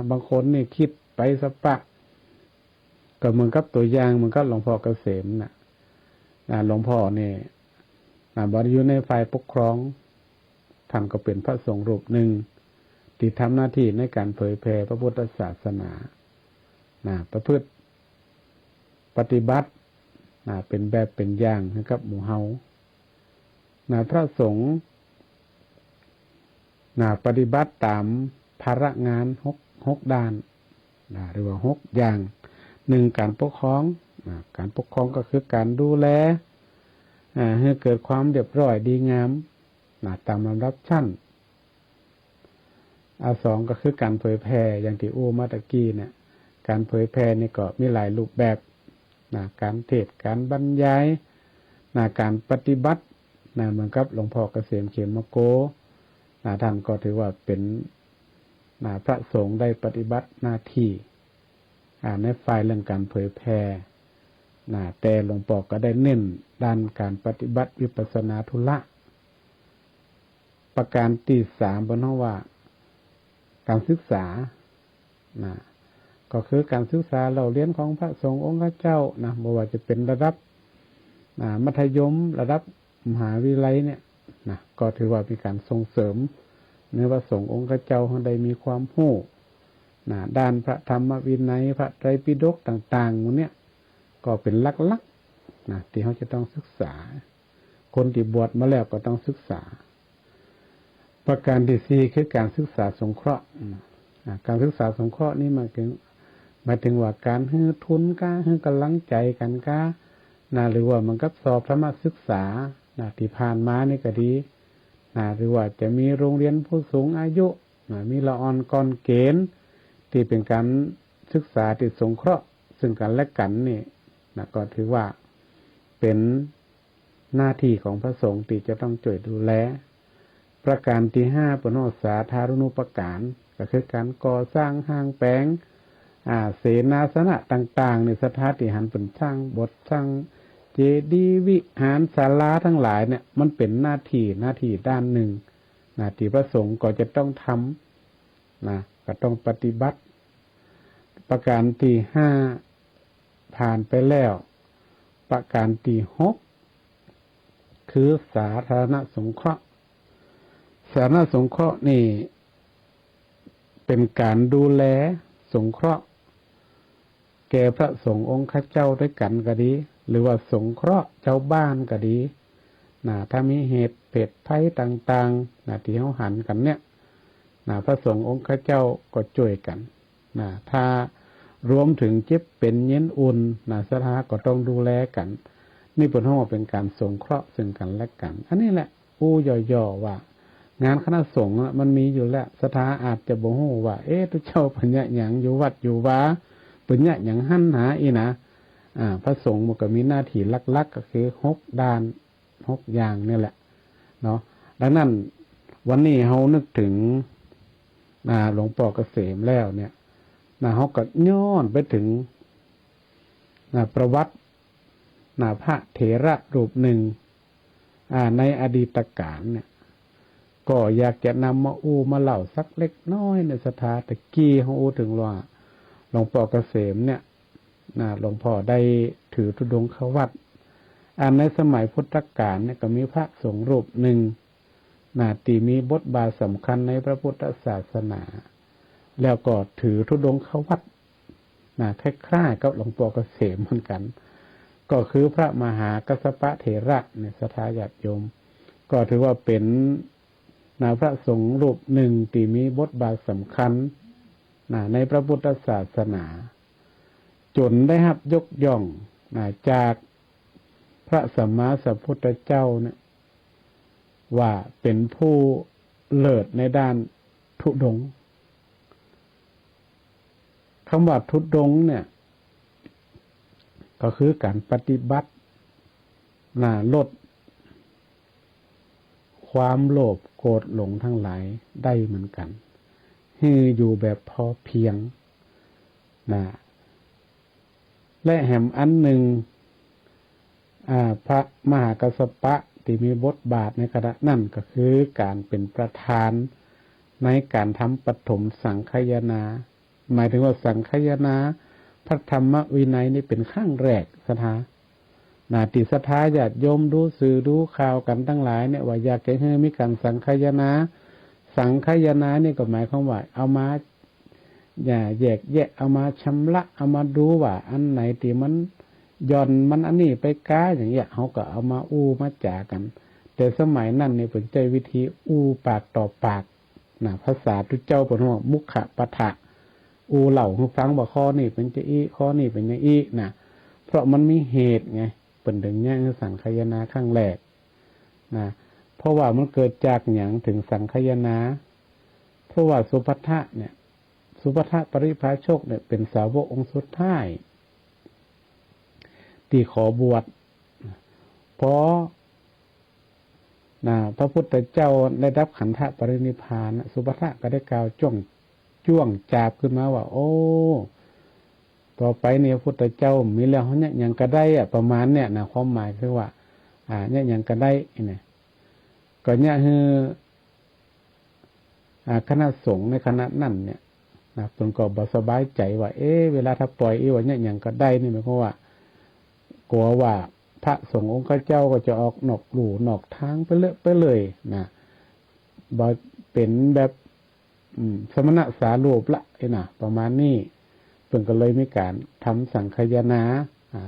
บางคนนี่คิดไปสะปะก็เหมือนกับตัวอย่างเหมือนกับหลวงพ่อเกษมหลวงพ่อนี่บริอยู่ในฝ่ายปกครองท่านก็เป็นพระสงฆ์รูปหนึ่งที่ทำหน้าที่ในการเผยแผ่พระพุทธศาสนาประพฤติปฏิบัติเป็นแบบเป็นอย่างให้กับหมู่เฮาพระสงฆ์ ปฏิบัติตามภาระงานหกด้านหรือว่า6อย่าง1การปกครองการปกครองก็คือการดูแลให้เกิดความเรียบร้อยดีงามตามลำดับชั้น2ก็คือการเผยแผ่อย่างที่มาตะกี้เนี่ยการเผยแผ่นี่ก็มีหลายรูปแบบการเทศน์การบรรยายการปฏิบัติเหมือนกับหลวงพ่อเกษมเขมโกท่านก็ถือว่าเป็นพระสงฆ์ได้ปฏิบัติหน้าที่ในฝ่ายเรื่องการเผยแผ่แต่หลวงพ่อก็ได้เน้นด้านการปฏิบัติวิปัสสนาธุระประการที่3บนห้องว่าการศึกษาก็คือการศึกษาเราเรียนของพระสงฆ์องค์เจ้าไม่ว่าจะเป็นระดับมัธยมระดับมหาวิทยาลัยเนี่ยก็ถือว่าเป็นการส่งเสริมในพระสงฆ์องค์เจ้าให้ได้มีความรู้ด้านพระธรรมวินัยพระไตรปิฎกต่างๆพวกเนี้ยก็เป็นหลักๆที่เขาจะต้องศึกษาคนที่บวชมาแล้วก็ต้องศึกษาประการที่4คือการศึกษาสงเคราะห์การศึกษาสงเคราะห์นี่หมายถึงว่าการให้ทุนการให้กำลังใจกันหรือว่ามันก็สอบธรรมศึกษาที่ผ่านมานี่ก็ดีหรือว่าจะมีโรงเรียนผู้สูงอายุมีละออนกอนเกณฑ์ที่เป็นการศึกษาที่สงเคราะห์ซึ่งกันและกันนี่ก็ถือว่าเป็นหน้าที่ของพระสงฆ์ที่จะต้องช่วยดูแลประการที่5ปนสาธารณูปการก็คือการก่อสร้างห้างแปลงเสนาสนะต่างๆในสถานที่หันเป็นสร้างบทสร้างเจดีย์วิหารศาลาทั้งหลายเนี่ยมันเป็นหน้าที่ด้านหนึ่งที่พระสงฆ์ก็จะต้องทำก็ต้องปฏิบัติประการที่5ผ่านไปแล้วประการที่6คือสาธารณสงเคราะห์สาธารณสงเคราะห์นี่เป็นการดูแลสงเคราะห์แก่พระสงฆ์องค์ข้าเจ้าด้วยกันก็ดีหรือว่าสงเคราะห์ชาวบ้านก็ดีถ้ามีเหตุเพศภัยต่างๆที่เขาหันกันเนี่ยพระสงฆ์องค์ข้าเจ้าก็ช่วยกันถ้ารวมถึงเจ็บเป็นเย็นอุ่นสถาก็ต้องดูแลกันนี่เป็นห้องเป็นการสงเคราะห์ซึ่งกันและกันอันนี้แหละย่อๆว่างานคณะสงฆ์มันมีอยู่แล้วสถาอาจจะบ่ฮู้ว่าทุกเจ้าปัญญาหยังอยู่วัดอยู่วาปัญญาหยังหั่นหาพระสงฆ์มันก็มีหน้าที่หลักๆก็คือ6ด้าน6อย่างนี่แหละเนาะดังนั้นวันนี้เฮานึกถึงหลวงพ่อเกษมแล้วเนี่ยเฮาก็ย้อนไปถึงประวัติพระเถระรูปหนึ่งในอดีตการเนี่ยก็อยากจะนำมาเล่าสักเล็กน้อยในสถานตะกี้เฮาถึงว่าหลวงพ่อเกษมเนี่ยหลวงพ่อได้ถือธุดงควัตรในสมัยพุทธกาลเนี่ยก็มีพระสงฆ์รูปหนึ่งที่มีบทบาทสำคัญในพระพุทธศาสนาแล้วก็ถือธุดงควัตรคล้ายๆกับหลวงพ่อเกษมเหมือนกันก็คือพระมหากัสสปะเถระในศรัทธาญาติโยมก็ถือว่าเป็นพระสงฆ์รูปหนึ่งที่มีบทบาทสำคัญในพระพุทธศาสนาจนได้รับยกย่องจากพระสัมมาสัมพุทธเจ้าเนี่ยว่าเป็นผู้เลิศในด้านธุดงค์คำว่าธุดงค์เนี่ยก็คือการปฏิบัติลดความโลภโกรธหลงทั้งหลายได้เหมือนกันให้อยู่แบบพอเพียงและแหมอันหนึ่งพระมหากัสสปะที่มีบทบาทในขณะนั้นก็คือการเป็นประธานในการทำปฐมสังฆายนาหมายถึงว่าสังฆายนาพระธรรมวินัยนี่เป็นครั้งแรกสถาติสถาญาติโยมดูสื่อดูข่าวกันทั้งหลายเนี่ยว่าอยากจะให้มีการสังฆายนานี่ก็หมายความว่าเอามาแยกแยะเอามาชำระเอามาดูว่าอันไหนที่มันย่อนมันอันนี้ไปก้าอย่างเงี้ยเขาก็เอามามาจ่ากันแต่สมัยนั้นเนี่ยเป็นใจวิธีปากต่อปาก นะภาษาทุเจ้าเปิ้นว่ามุขะปะทะอูเหล่าให้ฟังว่าข้อนี้เป็นจะอีข้อนี้เป็นอย่างอีนะเพราะมันมีเหตุไงเปิ้นถึงแย่งสังคายนาครั้งแรกนะเพราะว่ามันเกิดจากหยังถึงสังคายนาเพราะว่าสุภัททะเนี่ยสุภัททะปริภาชกเนี่ยเป็นสาวกองค์สุดท้ายที่ขอบวชเพราะพระพุทธเจ้าได้รับขันธปรินิพพานสุภัททะก็ได้กล่าวจ้วงจาบขึ้นมาว่าโอ้ต่อไปเนี่ยพระพุทธเจ้ามีแล้วเนี่ยยังก็ได้ประมาณเนี่ยนะความหมายคือว่าเนี่ยยังก็ได้เนี่ยก็เนี่ยคือคณะสงฆ์ในคณะนั่นเนี่ยนะเพิ่นก็บ่สบายใจว่าเวลาถ้าปล่อยว่าเนี่ยยังก็ได้นี่หมายความว่ากลัวว่าพระสงฆ์องค์เจ้าก็จะออกนอกลู่นอกทางไปเลยนะบ่เป็นแบบสมณะสารูปละนะประมาณนี้เพิ่นก็เลยมีการทำสังคายนา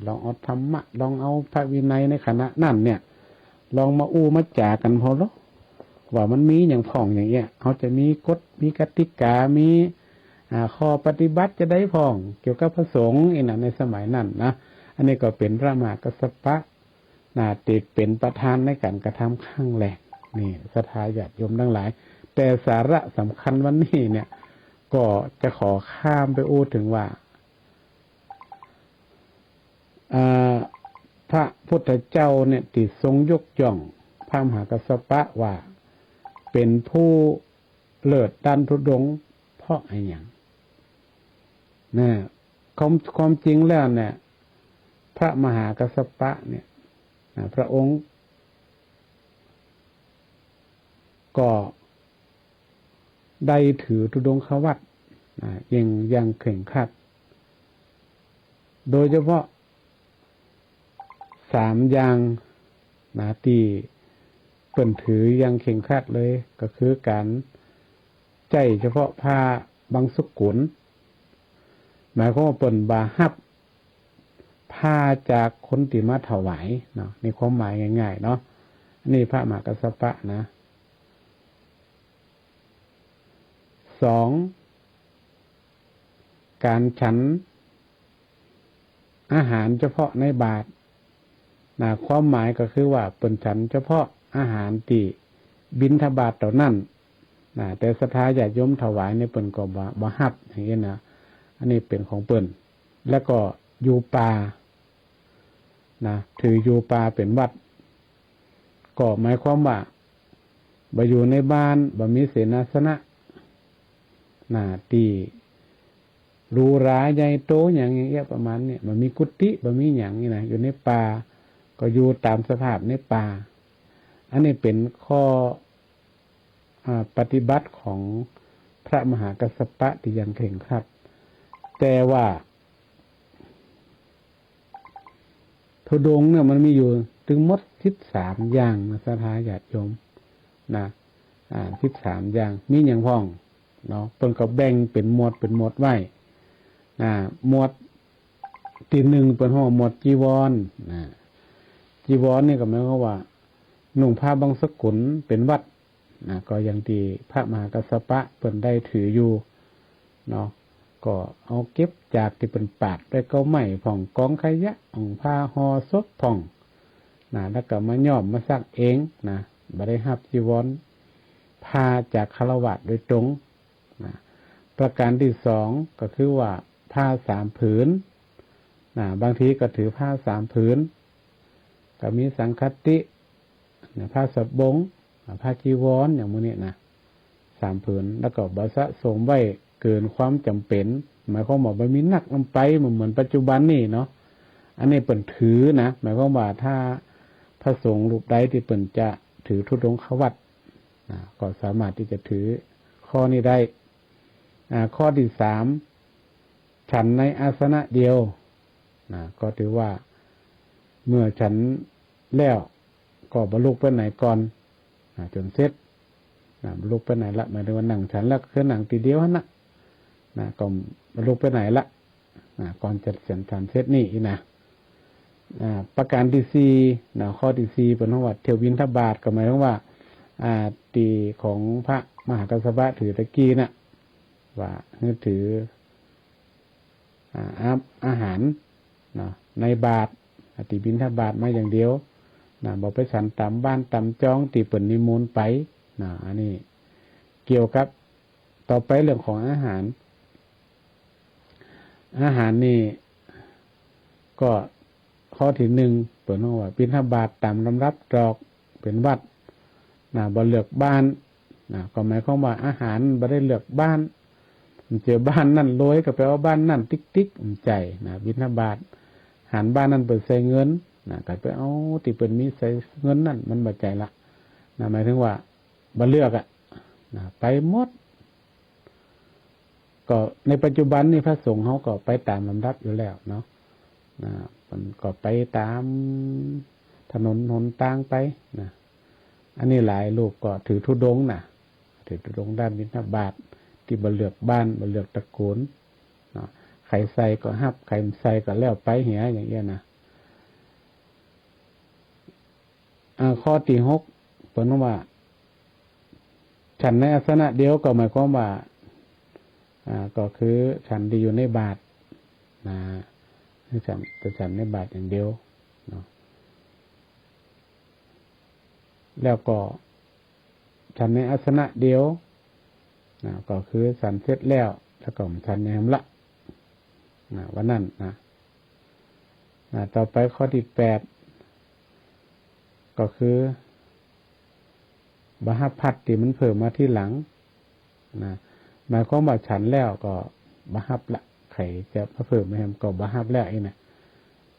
ลองเอาธรรมะลองเอาพระวินัยในคณะนั่นเนี่ยลองมาอู้มาจากันพอแล้วว่ามันมีอย่างพ่องอย่างเงี้ยเขาจะมีกฎมีกติกามีข้อปฏิบัติจะได้พ่องเกี่ยวกับพระสงฆ์ในสมัยนั้นนะอันนี้ก็เป็นพระมหากัสสปะติดเป็นประธานในการกระทำครั้งแรกนี่ศรัทธาญาติโยมทั้งหลายแต่สาระสำคัญวันนี้เนี่ยก็จะขอข้ามไปอู้ถึงว่าพระพุทธเจ้าเนี่ยที่ทรงยกย่องพระมหากัสสปะว่าเป็นผู้เลิศด้านทุดงค์เพราะอะไรอย่างนะความจริงแล้วเนี่ยพระมหากัสสปะเนี่ยพระองค์ก็ได้ถือธุดงควัตรอย่างเข่งครัดโดยเฉพาะ3อย่างที่เปิ่นถืออย่างเข่งครัดเลยก็คือการใจเฉพาะผ้าบางสุกุลหมายความว่าเปิ่นบาฮับผ้าจากคนที่มาถวายเนาะในความหมายง่ายๆเนาะนี่พระมหากัสสปะนะ2การฉันอาหารเฉพาะในบาตรความหมายก็คือว่าเปิ่นฉันเฉพาะอาหารที่บิณฑบาตเท่านั้นแต่ศรัทธาญาติโยมถวายในเปิ่นก็บ่ฮับอย่างนี้นะอันนี้เป็นของเปิ่นแล้วก็อยู่ป่าถืออยู่ป่าเป็นวัดก็หมายความว่าบ่อยู่ในบ้านบ่มีเสนาสนะที่หรูหราใหญ่โตอย่างเงี้ยประมาณนี้มันมีกุฏิบ่มีหยังนี่นะอยู่ในป่าก็อยู่ตามสภาพในป่าอันนี้เป็นข้อปฏิบัติของพระมหากัสสปะที่ยังเข่งครัดแต่ว่าธุดงค์เนี่ยมันมีอยู่ถึงหมด13อย่างนะศรัทธาญาติโยม13อย่างมีหยังพ้องเนาะเพิ่นก็แบ่งเป็นหมวดไว้หมวดที่1เปิ้นฮ้อหมวดจีวรจีวรนี่ก็หมายความว่านุ่งผ้าบางสกุลเป็นวัดก็อย่างที่พระมหากัสสปะเปิ้นได้ถืออยู่เนาะก็เอาเก็บจากที่เป็นปาดด้วยเก้าไม้ผ่องกองขยะของผ้าห่อศพผ่องแล้วก็มาย้อมมาซักเองบ่ได้รับจีวรผ้าจากฆราวาสโดยตรงประการที่2ก็คือว่าผ้า3ผืนบางทีก็ถือผ้า3ผืนก็มีสังฆติผ้าสบงผ้าจีวรอย่างมื้อนี้3ผืนแล้วก็บ่สะสมไว้เกินความจำเป็นหมายความว่าบ่มีนักนำไปเหมือนปัจจุบันนี่เนาะอันนี้เปิ่นถือหมายความว่าถ้าพระสงฆ์รูปใดที่เปิ่นจะถือธุดงควัตรก็สามารถที่จะถือข้อนี้ได้ข้อที่3ฉันในอาสนะเดียวก็ถือว่าเมื่อฉันแล้วก็บ่ลุกไปไหนก่อนจนเสร็จบ่ลุกไปไหนละหมายถึงว่านั่งฉันแล้วคือนั่งทีเดียวหั่นก็บ่ลุกไปไหนละก่อนจะฉันเสร็จนี่ประการที่4ข้อที่4เป็นว่าเที่ยวบิณฑบาตก็หมายถึงว่าตีของพระ มหากัสสปะถือตะกี้น่ะว่าให้ถืออาหารนะในบาตรติบิณฑบาตมาอย่างเดียวนะบอกไปฉันตามบ้านตามจ้องตีเปิ่นนิมนต์ไปนะอันนี้เกี่ยวกับต่อไปเรื่องของอาหารนี่ก็ข้อที่หนึ่งเปิดว่าบิณฑบาตตามลำรับดอกเป็นวัดนะบ่เลือกบ้านนะก็หมายความว่าอาหารบ่ได้เลือกบ้านเจอบ้านนั่นรวยก็แปลว่าบ้านนั่นติ๊กๆใจนะบิณฑบาตอาหารบ้านนั่นเปิดใส่เงินนะก็ไปเอาที่เปิดมีใส่เงินนั่นมันบ่ใจละนะหมายถึงว่าบ่เลือกนะไปหมดก็ในปัจจุบันนี่พระสงฆ์เขาก็ไปตามลำดับอยู่แล้วเนาะมันก็ไปตามถนนหนทางไปนะอันนี้หลายลูกก็ถือธุดงค์นะถือธุดงค์ด้านบิณฑบาตที่บ่เลือกบ้านบ่เลือกตระกูลเนาะใครใส่ก็ฮับใครใส่ก็แล้วไปเหียอย่างเงี้ยนะข้อที่หกเพิ่นว่าฉันในอาสนะเดียวก็หมายความว่าก็คือฉันที่อยู่ในบาตรนะฉันในบาตรอย่างเดียวเนาะแล้วก็ฉันในอาสนะเดียวนะก็คือฉันเสร็จแล้วก็ฉันในหำละนะวันนั้นนะต่อไปข้อที่แปดก็คือบาหพัดที่มันเพิ่มมาที่หลังนะหมายความว่าฉันแล้วก็บาหับละไข่จะเพิ่มไม่แฮมก็บาหับแล้วไอ้น่ะ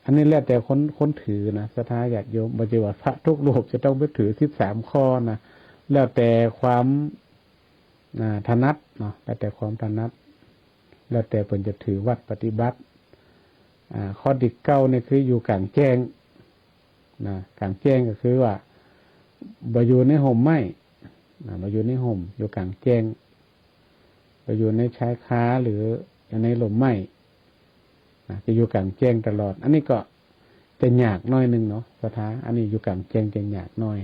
อันนี้แล้วแต่คนถือนะศรัทธาญาติโยมบ่ใช่ว่าพระทุกรูปจะต้องไปถือ13ข้อนะแล้วแต่ความถนัดเนาะแล้วแต่ความถนัดแล้วแต่เพิ่นจะถือวัดปฏิบัติข้อที่9นี่คืออยู่กลางแจ้งนะกลางแจ้งก็คือว่าบ่อยู่ในห่มไม้บ่อยู่ในห่มอยู่กลางแจ้งไปอยู่ในชายคาหรือในลมไม้จะอยู่กลางแจ้งตลอดอันนี้ก็จะยากน้อยนึงเนาะสถาอันนี้อยู่กลางแจ้งจะยากน้อย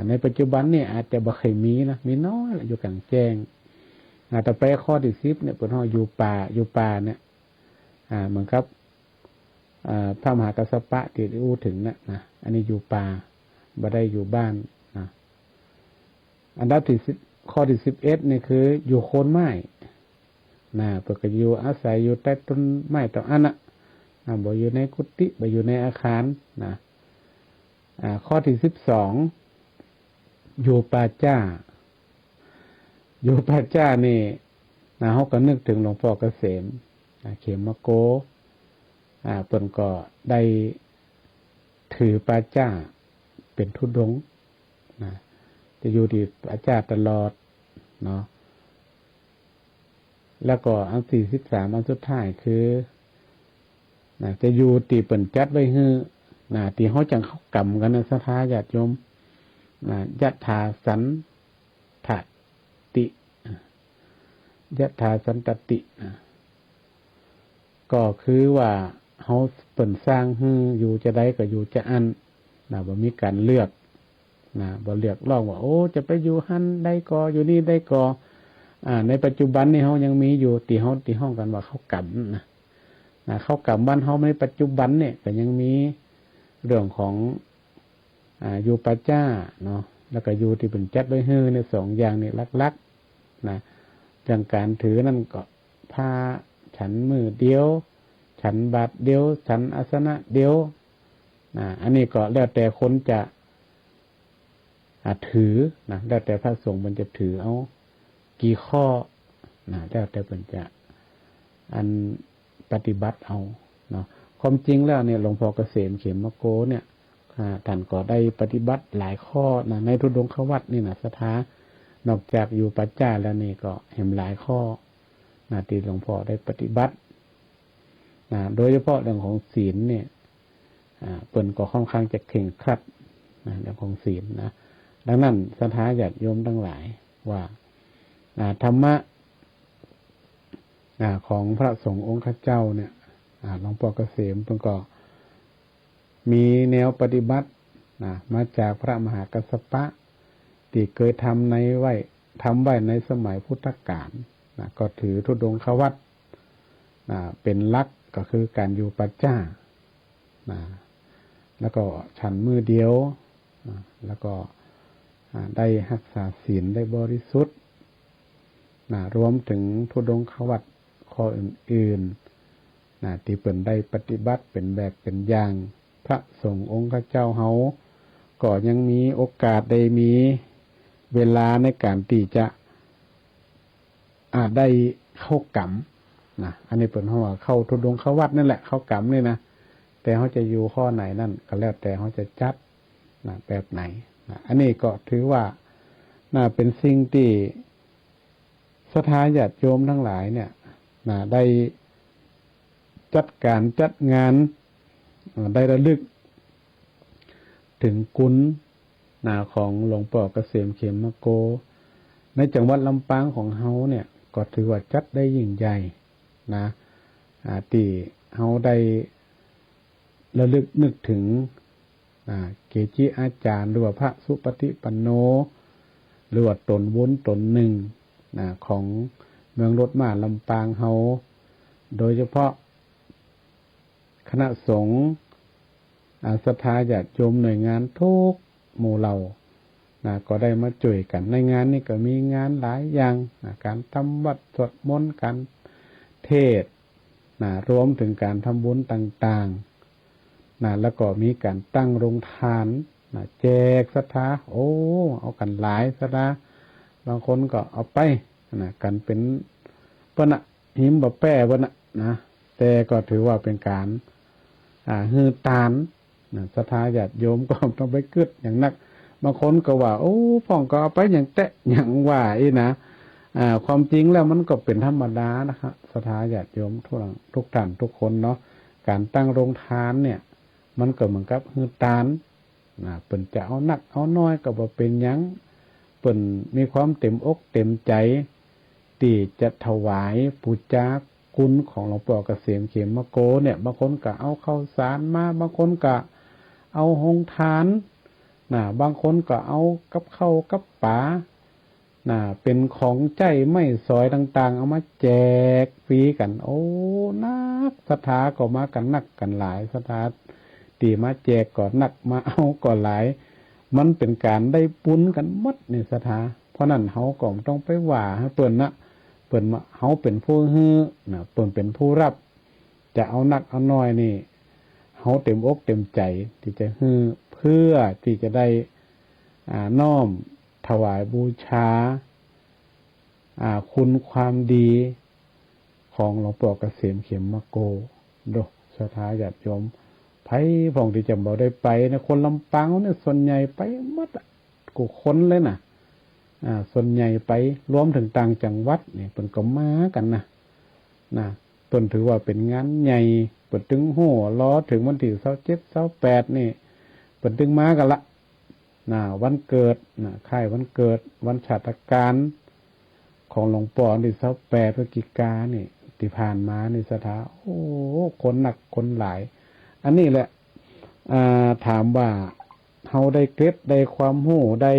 ในปัจจุบันเนี่ยอาจจะบ่เคยมีนะมีน้อยอยู่กลางแจ้งแต่ไปข้อที่10เนี่ยเพิ่นว่าอยู่ป่าเนี่ยเหมือนกับพระมหากัสสปะที่ได้อู้ถึงนะอันนี้อยู่ป่าบ่ได้อยู่บ้านนะอันดับที่ข้อที่11นี่คืออยู่โคนไม้เพิ่นก็อยู่อาศัยอยู่ใต้ต้นไม้ต้นอันบ่อยู่ในกุฏิบ่อยู่ในอาคารข้อที่12อยู่ป่าจ้านี่เฮาก็นึกถึงหลวงพ่อเกษมเขมโกเพิ่นก็ได้ถือป่าจ้าเป็นธุดงค์จะอยู่ที่ป่าจ้าตลอดเนาะแล้วก็อัน43อันสุดท้ายคือจะอยู่ที่เปิ่นจัดไว้ฮื้อที่เฮาจังเข้ากรรมกันนะศรัทธาญาติโยมยะถาสันทติยะถาสันตติก็คือว่าเฮาเปิ่นสร้างฮื้ออยู่จะได้ก็อยู่จะอันบ่มีการเลือกบ่เลือกร้องว่าโอ้จะไปอยู่หั่นได้ก็อยู่นี่ได้ก็ในปัจจุบันนี่เฮายังมีอยู่ที่ห้องกันว่าเข้ากรรมเข้ากรรมบ้านเฮาในปัจจุบันเนี่ยก็ยังมีเรื่องของอยู่ปัจจ้าเนาะแล้วก็อยู่ที่เป็นจัดไว้ฮื้อใน2อย่างนี่ลักๆอย่างการถือนั่นก็พาฉันมือเดียวฉันบาทเดียวฉันอาสนะเดียวอันนี้ก็แล้วแต่คนจะถือแล้วแต่พระสงฆ์มันจะถือเอากี่ข้อแล้วแต่เป็นจะอันปฏิบัติเอาเนาะความจริงแล้วเนี่ยหลวงพ่อเกษมเขมโกเนี่ยท่านก็ได้ปฏิบัติหลายข้อในธุดงควัตรนี่ศรัทธานอกจากอยู่ปัจจ้าแล้วนี่ก็เห็นหลายข้อที่หลวงพ่อได้ปฏิบัติโดยเฉพาะเรื่องของศีลเนี่ยเปิ้นก็ค่อนข้างจะเข่งครัดเรื่องของศีลดังนั้นศรัทธาญาติโยมทั้งหลายว่าธรรมะของพระสงฆ์องค์ข้าเจ้าเนี่ยหลวงพ่อเกษมเพิ่นก็มีแนวปฏิบัติมาจากพระมหากัสสปะที่เคยทำในไว้ ทำไว้ในสมัยพุทธกาลนะก็ถือธุดงควัตรเป็นหลักก็คือการอยู่ปัจจ้านะแล้วก็ฉันมือเดียวนะแล้วก็ได้รักษาศีลได้บริสุทธิ์นะรวมถึงธุดงควัตรข้ออื่นๆนะที่เปิ่นได้ปฏิบัติเป็นแบบเป็นอย่างพระสงฆ์องค์เจ้าเฮาก็ยังมีโอกาสได้มีเวลาในการที่จะได้เข้ากรรมนะอันนี้เปิ่นว่าเข้าธุดงควัตรนั่นแหละเข้ากรรมนี่นะแต่เขาจะอยู่ข้อไหนนั่นก็แล้วแต่เขาจะจัดนะแบบไหนนะอันนี้ก็ถือว่าเป็นสิ่งที่ศรัทธาญาติโยมทั้งหลายเนี่ยได้จัดการจัดงานได้ระลึกถึงคุณของหลวงพ่อเกษมเขมโกในจังหวัดลำปางของเฮาเนี่ยก็ถือว่าจัดได้ยิ่งใหญ่นะที่เฮาได้ระลึกนึกถึงเกจิอาจารย์หรือว่าพระสุปฏิปันโนหรือว่าตนวุ้นตนหนึ่งของเมืองรถม้าลำปางเฮาโดยเฉพาะคณะสงฆ์ศรัทธาญาติโยมหน่วยงานทุกหมู่เหล่าก็ได้มาช่วยกันในงานนี้ก็มีงานหลายอย่างการทำวัดสวดมนต์การเทศรวมถึงการทำบุญต่างๆแล้วก็มีการตั้งโรงทานแจกศรัทธาเอากันหลายศรัทธาบางคนก็เอาไปกันเป็นปะหิมบะแป้ปะนะแต่ก็ถือว่าเป็นการฮือตานศรัทธาญาติโยมก็ต้องไปกึดอย่างนักบางคนก็ว่าพ่องก็เอาไปอย่างแตะอย่างว่านะความจริงแล้วมันก็เป็นธรรมดานะครับศรัทธาญาติโยมทุกท่านทุกคนเนาะการตั้งโรงทานเนี่ยมันก็เหมือนกับฮือตานเปิ่นจะเอานักเอาน้อยก็บ่เป็นหยังเปิ่นมีความเต็มอกเต็มใจที่จะถวายปูจาคุณของหลวงพ่อเกษมเขมโกเนี่ยบางคนก็เอาข้าวสารมาบางคนก็เอาหงทานบางคนก็เอากับข้าวกับป๋าเป็นของใจไม่สอยต่างๆเอามาแจกฟรีกันนักศรัทธาก็มากันนักกันหลายศรัทธาตีมาแจกก็นักมาเอาก็หลายมันเป็นการได้บุญกันหมดในศรัทธาเพราะนั้นเฮาก็ต้องไปว่าให้เปิ้นเปิ้นมาเฮาเป็นผู้ฮื้อเปิ้นเป็นผู้รับจะเอานักเอาน้อยนี่เฮาเต็มอกเต็มใจที่จะฮื้อเพื่อที่จะได้น้อมถวายบูชาคุณความดีของหลวงพ่อเกษมเขมโกโดศรัทธาญาติโยมไผพ่องที่จะบ่ได้ไปนะคนลำปางเนี่ยส่วนใหญ่ไปหมดกูคนเลยนะส่วนใหญ่ไปรวมถึงต่างจังหวัดเนี่ยเพิ่นก็มากันนะเพิ่นถือว่าเป็นงานใหญ่เปิดถึงโหล้อถึงวันที่27 28นี่เปิดถึงมากันละวันเกิดค่ายวันเกิดวันชาตการของหลวงพ่อที่28พฤศจิกายนนี่ที่ผ่านมานี่ศรัทธาคนหนักคนหลายอันนี้แหละถามว่าเฮาได้เกร็ดได้ความรู้ได้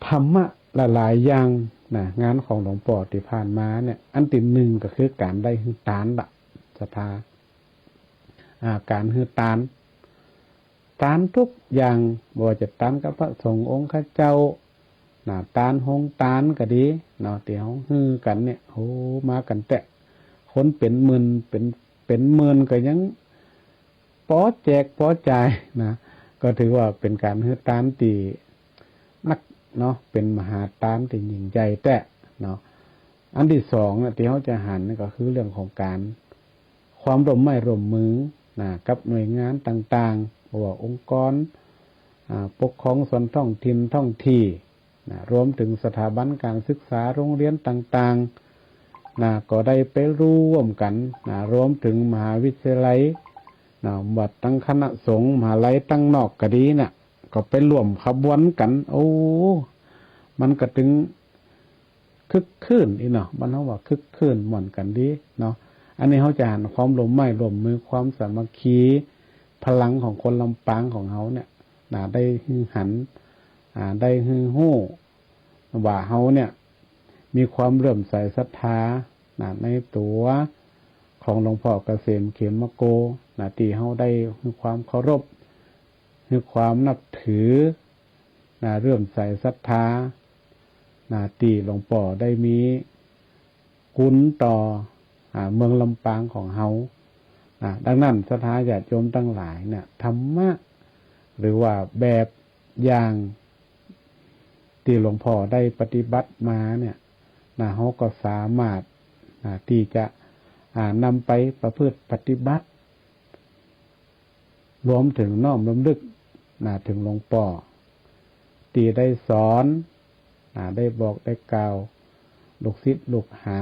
ธรรมะหลายๆอย่างงานของหลวงพ่อที่ผ่านมาเนี่ยอันที่หนึ่งก็คือการได้ฮือตานศรัทธาการฮือตานทุกอย่างบ่ว่าจะตานกับพระสงฆ์องค์ข้าเจ้าตานหงตานก็ดีเนาะที่เฮาฮือกันเนี่ยมากันแตะคนเป็นหมื่นเป็นหมื่นก็ยังพอแจกพอจ่ายก็ถือว่าเป็นการฮือตานที่นักเนาะเป็นมหาทานที่ยิ่งใหญ่แต่เนาะอันที่สองที่เขาจะหันก็คือเรื่องของการความร่วมไม้ร่วมมือกับหน่วยงานต่างๆว่าองค์กรปกครองส่วนท้องถิ่นท้องที่รวมถึงสถาบันการศึกษาโรงเรียนต่างๆก็ได้ไปร่วมกันรวมถึงมหาวิทยาลัยวัดตั้งคณะสงฆ์มหาลัยตั้งนอกก็ดีก็ไปร่วมขบวนกันมันก็ถึงคึกคืนเนาะมันเขาว่าคึกคืนหม่อนกันดีเนาะอันนี้เขาจะหันความร่วมไม้ร่วมมือความสามัคคีพลังของคนลำปางของเขาเนี่ยได้หันได้ฮู้ ว่าเฮาเนี่ยมีความเลื่อมใสศรัทธาในตัวของหลวงพ่อเกษมเขมโกที่เฮาได้มีความเคารพมีความนับถือเลื่อมใสศรัทธาที่หลวงพ่อได้มีคุณต่อเมืองลำปางของเฮาดังนั้นศรัทธาญาติโยมทั้งหลายเนี่ยธรรมะหรือว่าแบบอย่างที่หลวงพ่อได้ปฏิบัติมาเนี่ยเฮาก็สามารถที่จะนำไปประพฤติปฏิบัติรวมถึงน้อมรำลึกถึงหลวงพ่อที่ได้สอนได้บอกได้กล่าวลูกศิษย์ลูกหา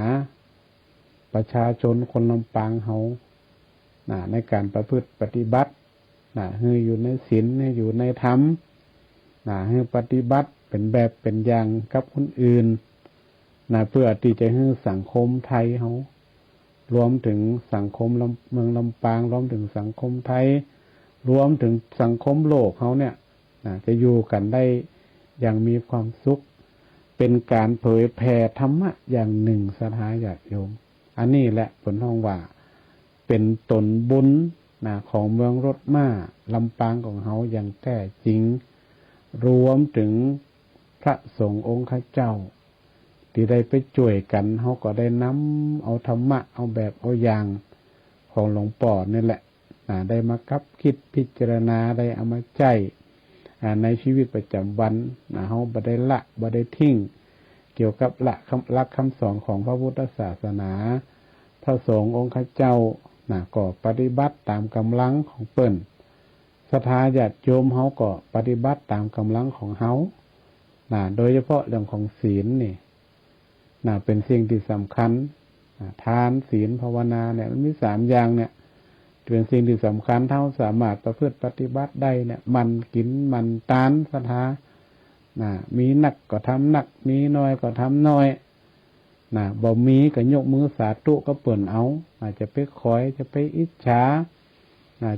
ประชาชนคนลำปางเฮาในการประพฤติปฏิบัติให้อยู่ในศีลให้อยู่ในธรรมให้ปฏิบัติเป็นแบบเป็นอย่างกับคนอื่นเพื่อที่จะให้สังคมไทยเฮารวมถึงสังคมเมืองลำปางรวมถึงสังคมไทยรวมถึงสังคมโลกเฮาเนี่ยจะอยู่กันได้อย่างมีความสุขเป็นการเผยแผ่ธรรมะอย่างหนึ่งศรัทธาญาติโยมอันนี้แหละผลห้องว่าเป็นตนบุญของเมืองรถม้าลำปางของเฮาอย่างแท้จริงรวมถึงพระสงฆ์องค์ข้าเจ้าที่ได้ไปช่วยกันเฮาก็ได้นำเอาธรรมะเอาแบบเอาอย่างของหลวงปู่นี่แหละได้มากับคิดพิจารณาได้เอามาใจในชีวิตประจำวันเฮาบ่ได้ละบ่ได้ทิ้งเกี่ยวกับหลักคำสอนของพระพุทธศาสนาพระสงฆ์องค์ข้าเจ้าก็ปฏิบัติตามกำลังของเปิ้นศรัทธาญาติโยมเฮาก็ปฏิบัติตามกำลังของเฮาโดยเฉพาะเรื่องของศีลนี่เป็นสิ่งที่สำคัญทานศีลภาวนาเนี่ยมันมี3อย่างเนี่ยเป็นสิ่งที่สำคัญเท่าสามารถประพฤติปฏิบัติได้เนี่ยมันกินมันตานศรัทธามีหนักก็ทำหนักมีน้อยก็ทำน้อยบ่มีก็ยกมือสาธุก็เปิ่นเอาจะไปคอยจะไปอิจฉา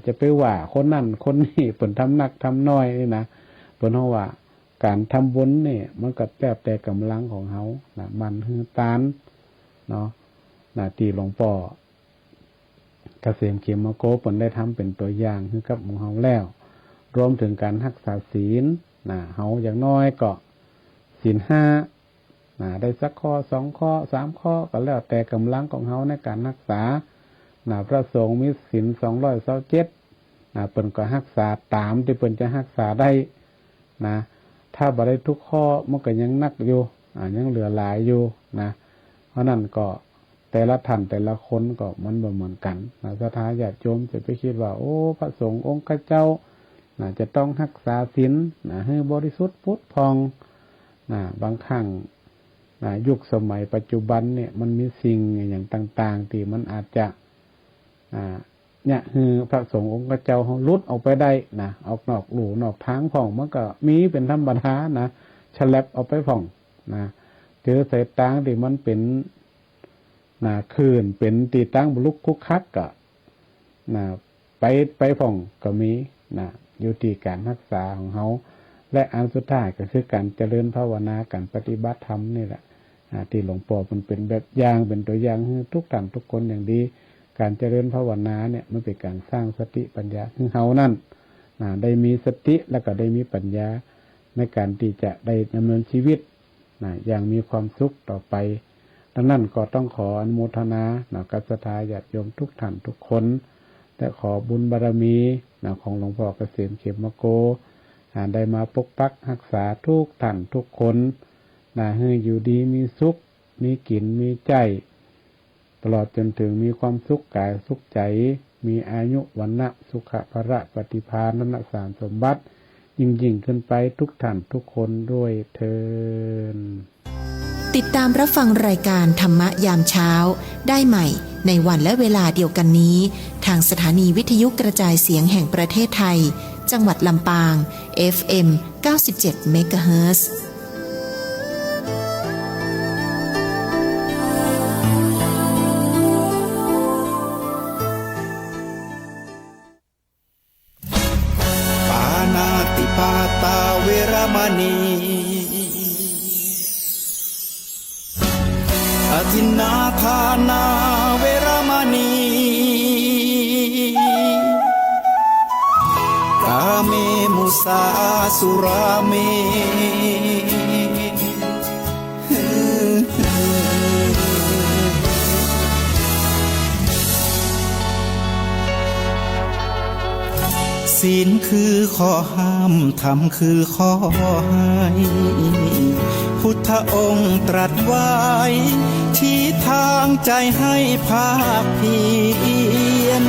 จะไปว่าคนนั่นคนนี้เปิ่นทำหนักทำน้อยนี่นะเปิ่นเฮาว่าการทำบุญนี่มันก็แล้วแต่กำลังของเฮามันคือตานเนาะที่หลวงพ่อเกษมเขมโกเปิ่นได้ทำเป็นตัวอย่างคือกับหมู่เฮาแล้วรวมถึงการรักษาศีลเฮาอย่างน้อยก็ศีล5ได้สักข้อ2ข้อ3ข้อก็แล้วแต่กำลังของเฮาในการรักษาพระสงฆ์มีศีล227เปิ้นก็รักษาตามที่เปิ้นจะรักษาได้ถ้าบ่ได้ทุกข้อมันก็ยังหนักอยู่ยังเหลือหลายอยู่เพราะนั้นก็แต่ละท่านแต่ละคนก็มันบ่เหมือนกันศรัทธาญาติโยมจะไปคิดว่าโอ้พระสงฆ์องค์ข้าเจ้าจะต้องรักษาศีลให้บริสุทธิ์พุทธพองบางครั้งยุคสมัยปัจจุบันเนี่ยมันมีสิ่งอย่างต่างๆที่มันอาจจะเนี่ยคือพระสงฆ์องค์ข้าเจ้าเขาลุดออกไปได้ออกนอกหลู่นอกทางผ่องมันก็มีเป็นธรรมดาฉลับออกไปผ่องเจอสายตางที่มันเป็นคืนเป็นตีตั้งบุลุกคุกคักก็ไปผ่องก็มีอยู่ที่การรักษาของเขาและอันสุดท้ายก็คือการเจริญภาวนาการปฏิบัติธรรมนี่แหละที่หลวงพ่อมันเป็นแบบอย่างเป็นตัวอย่างให้ทุกท่านทุกคนอย่างดีการเจริญภาวนาเนี่ยมันเป็นการสร้างสติปัญญาให้เฮานั่นได้มีสติแล้วก็ได้มีปัญญาในการที่จะได้ดำเนินชีวิตอย่างมีความสุขต่อไปดังนั้นก็ต้องขออนุโมทนากับศรัทธาญาติโยมทุกท่านทุกคนและขอบุญบารมีของหลวงพ่อเกษมเขมโกได้มาปกปักรักษาทุกท่านทุกคนให้อยู่ดีมีสุขมีกินมีใจตลอดจนถึงมีความสุขกายสุขใจมีอายุวันนะสุขภระปฏิภาณนักสารสมบัติยิ่งขึ้นไปทุกท่านทุกคนด้วยเทินติดตามรับฟังรายการธรรมะยามเช้าได้ใหม่ในวันและเวลาเดียวกันนี้ทางสถานีวิทยุกระจายเสียงแห่งประเทศไทยจังหวัดลำปาง FM 97 เมกะเฮิรตซ์ปานาติปาตาเวรมณี ทินนาทานาเวรมณีกาเมมุสาสุราเมศีลคือข้อห้ามธรรมคือข้อให้พุทธองค์ตรัสไว้ชี้ทางใจให้ภาคเพียร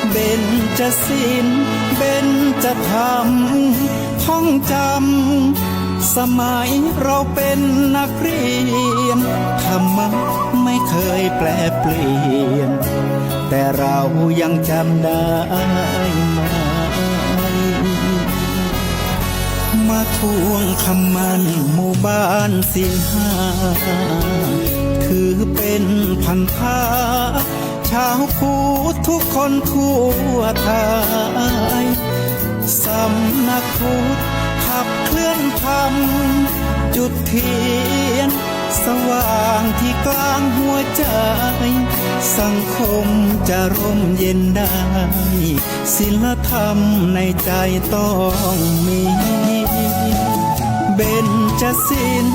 เบญจศีลเบญจธรรมท่องจำสมัยเราเป็นนักเรียนธรรมะไม่เคยแปรเปลี่ยนแต่เรายังจำได้ไหมมาทวงคำมันหมู่บ้านศีลห้าถือเป็นพันธะชาวพุทธทุกคนทั่วไทยสำนักพุทธขับเคลื่อนธรรมจุดเทียนสว่างที่กลางหัวใจสังคมจะร่มเย็นได้ศีลธรรมในใจต้องมีเบญจศีล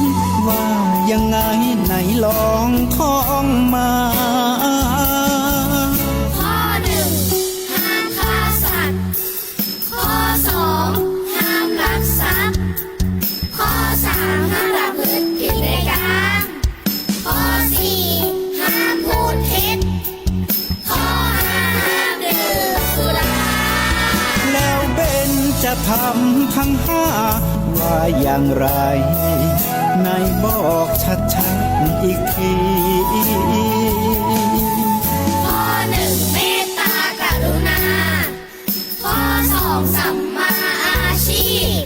ว่ายังไงไหนลองท่องมาข้อหนึ่งห้ามฆ่าสัตว์ข้อสองห้ามลักทรัพย์ข้อสามห้ามประพฤติผิดในกามข้อสี่ห้ามพูดเท็จข้อห้าห้ามดื่มสุรา แล้วเบญจะทำทั้งห้าว่าอย่างไรนายบอกชัดๆอีกทีข้อหนึ่งเมตตากรุณาข้อสองสัมมาอาชีพ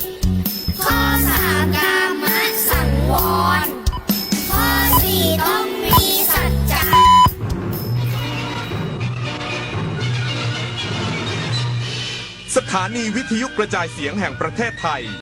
ข้อสามกามสังวรข้อสี่ต้องมีสัจจะ สถานีวิทยุกระจายเสียงแห่งประเทศไทย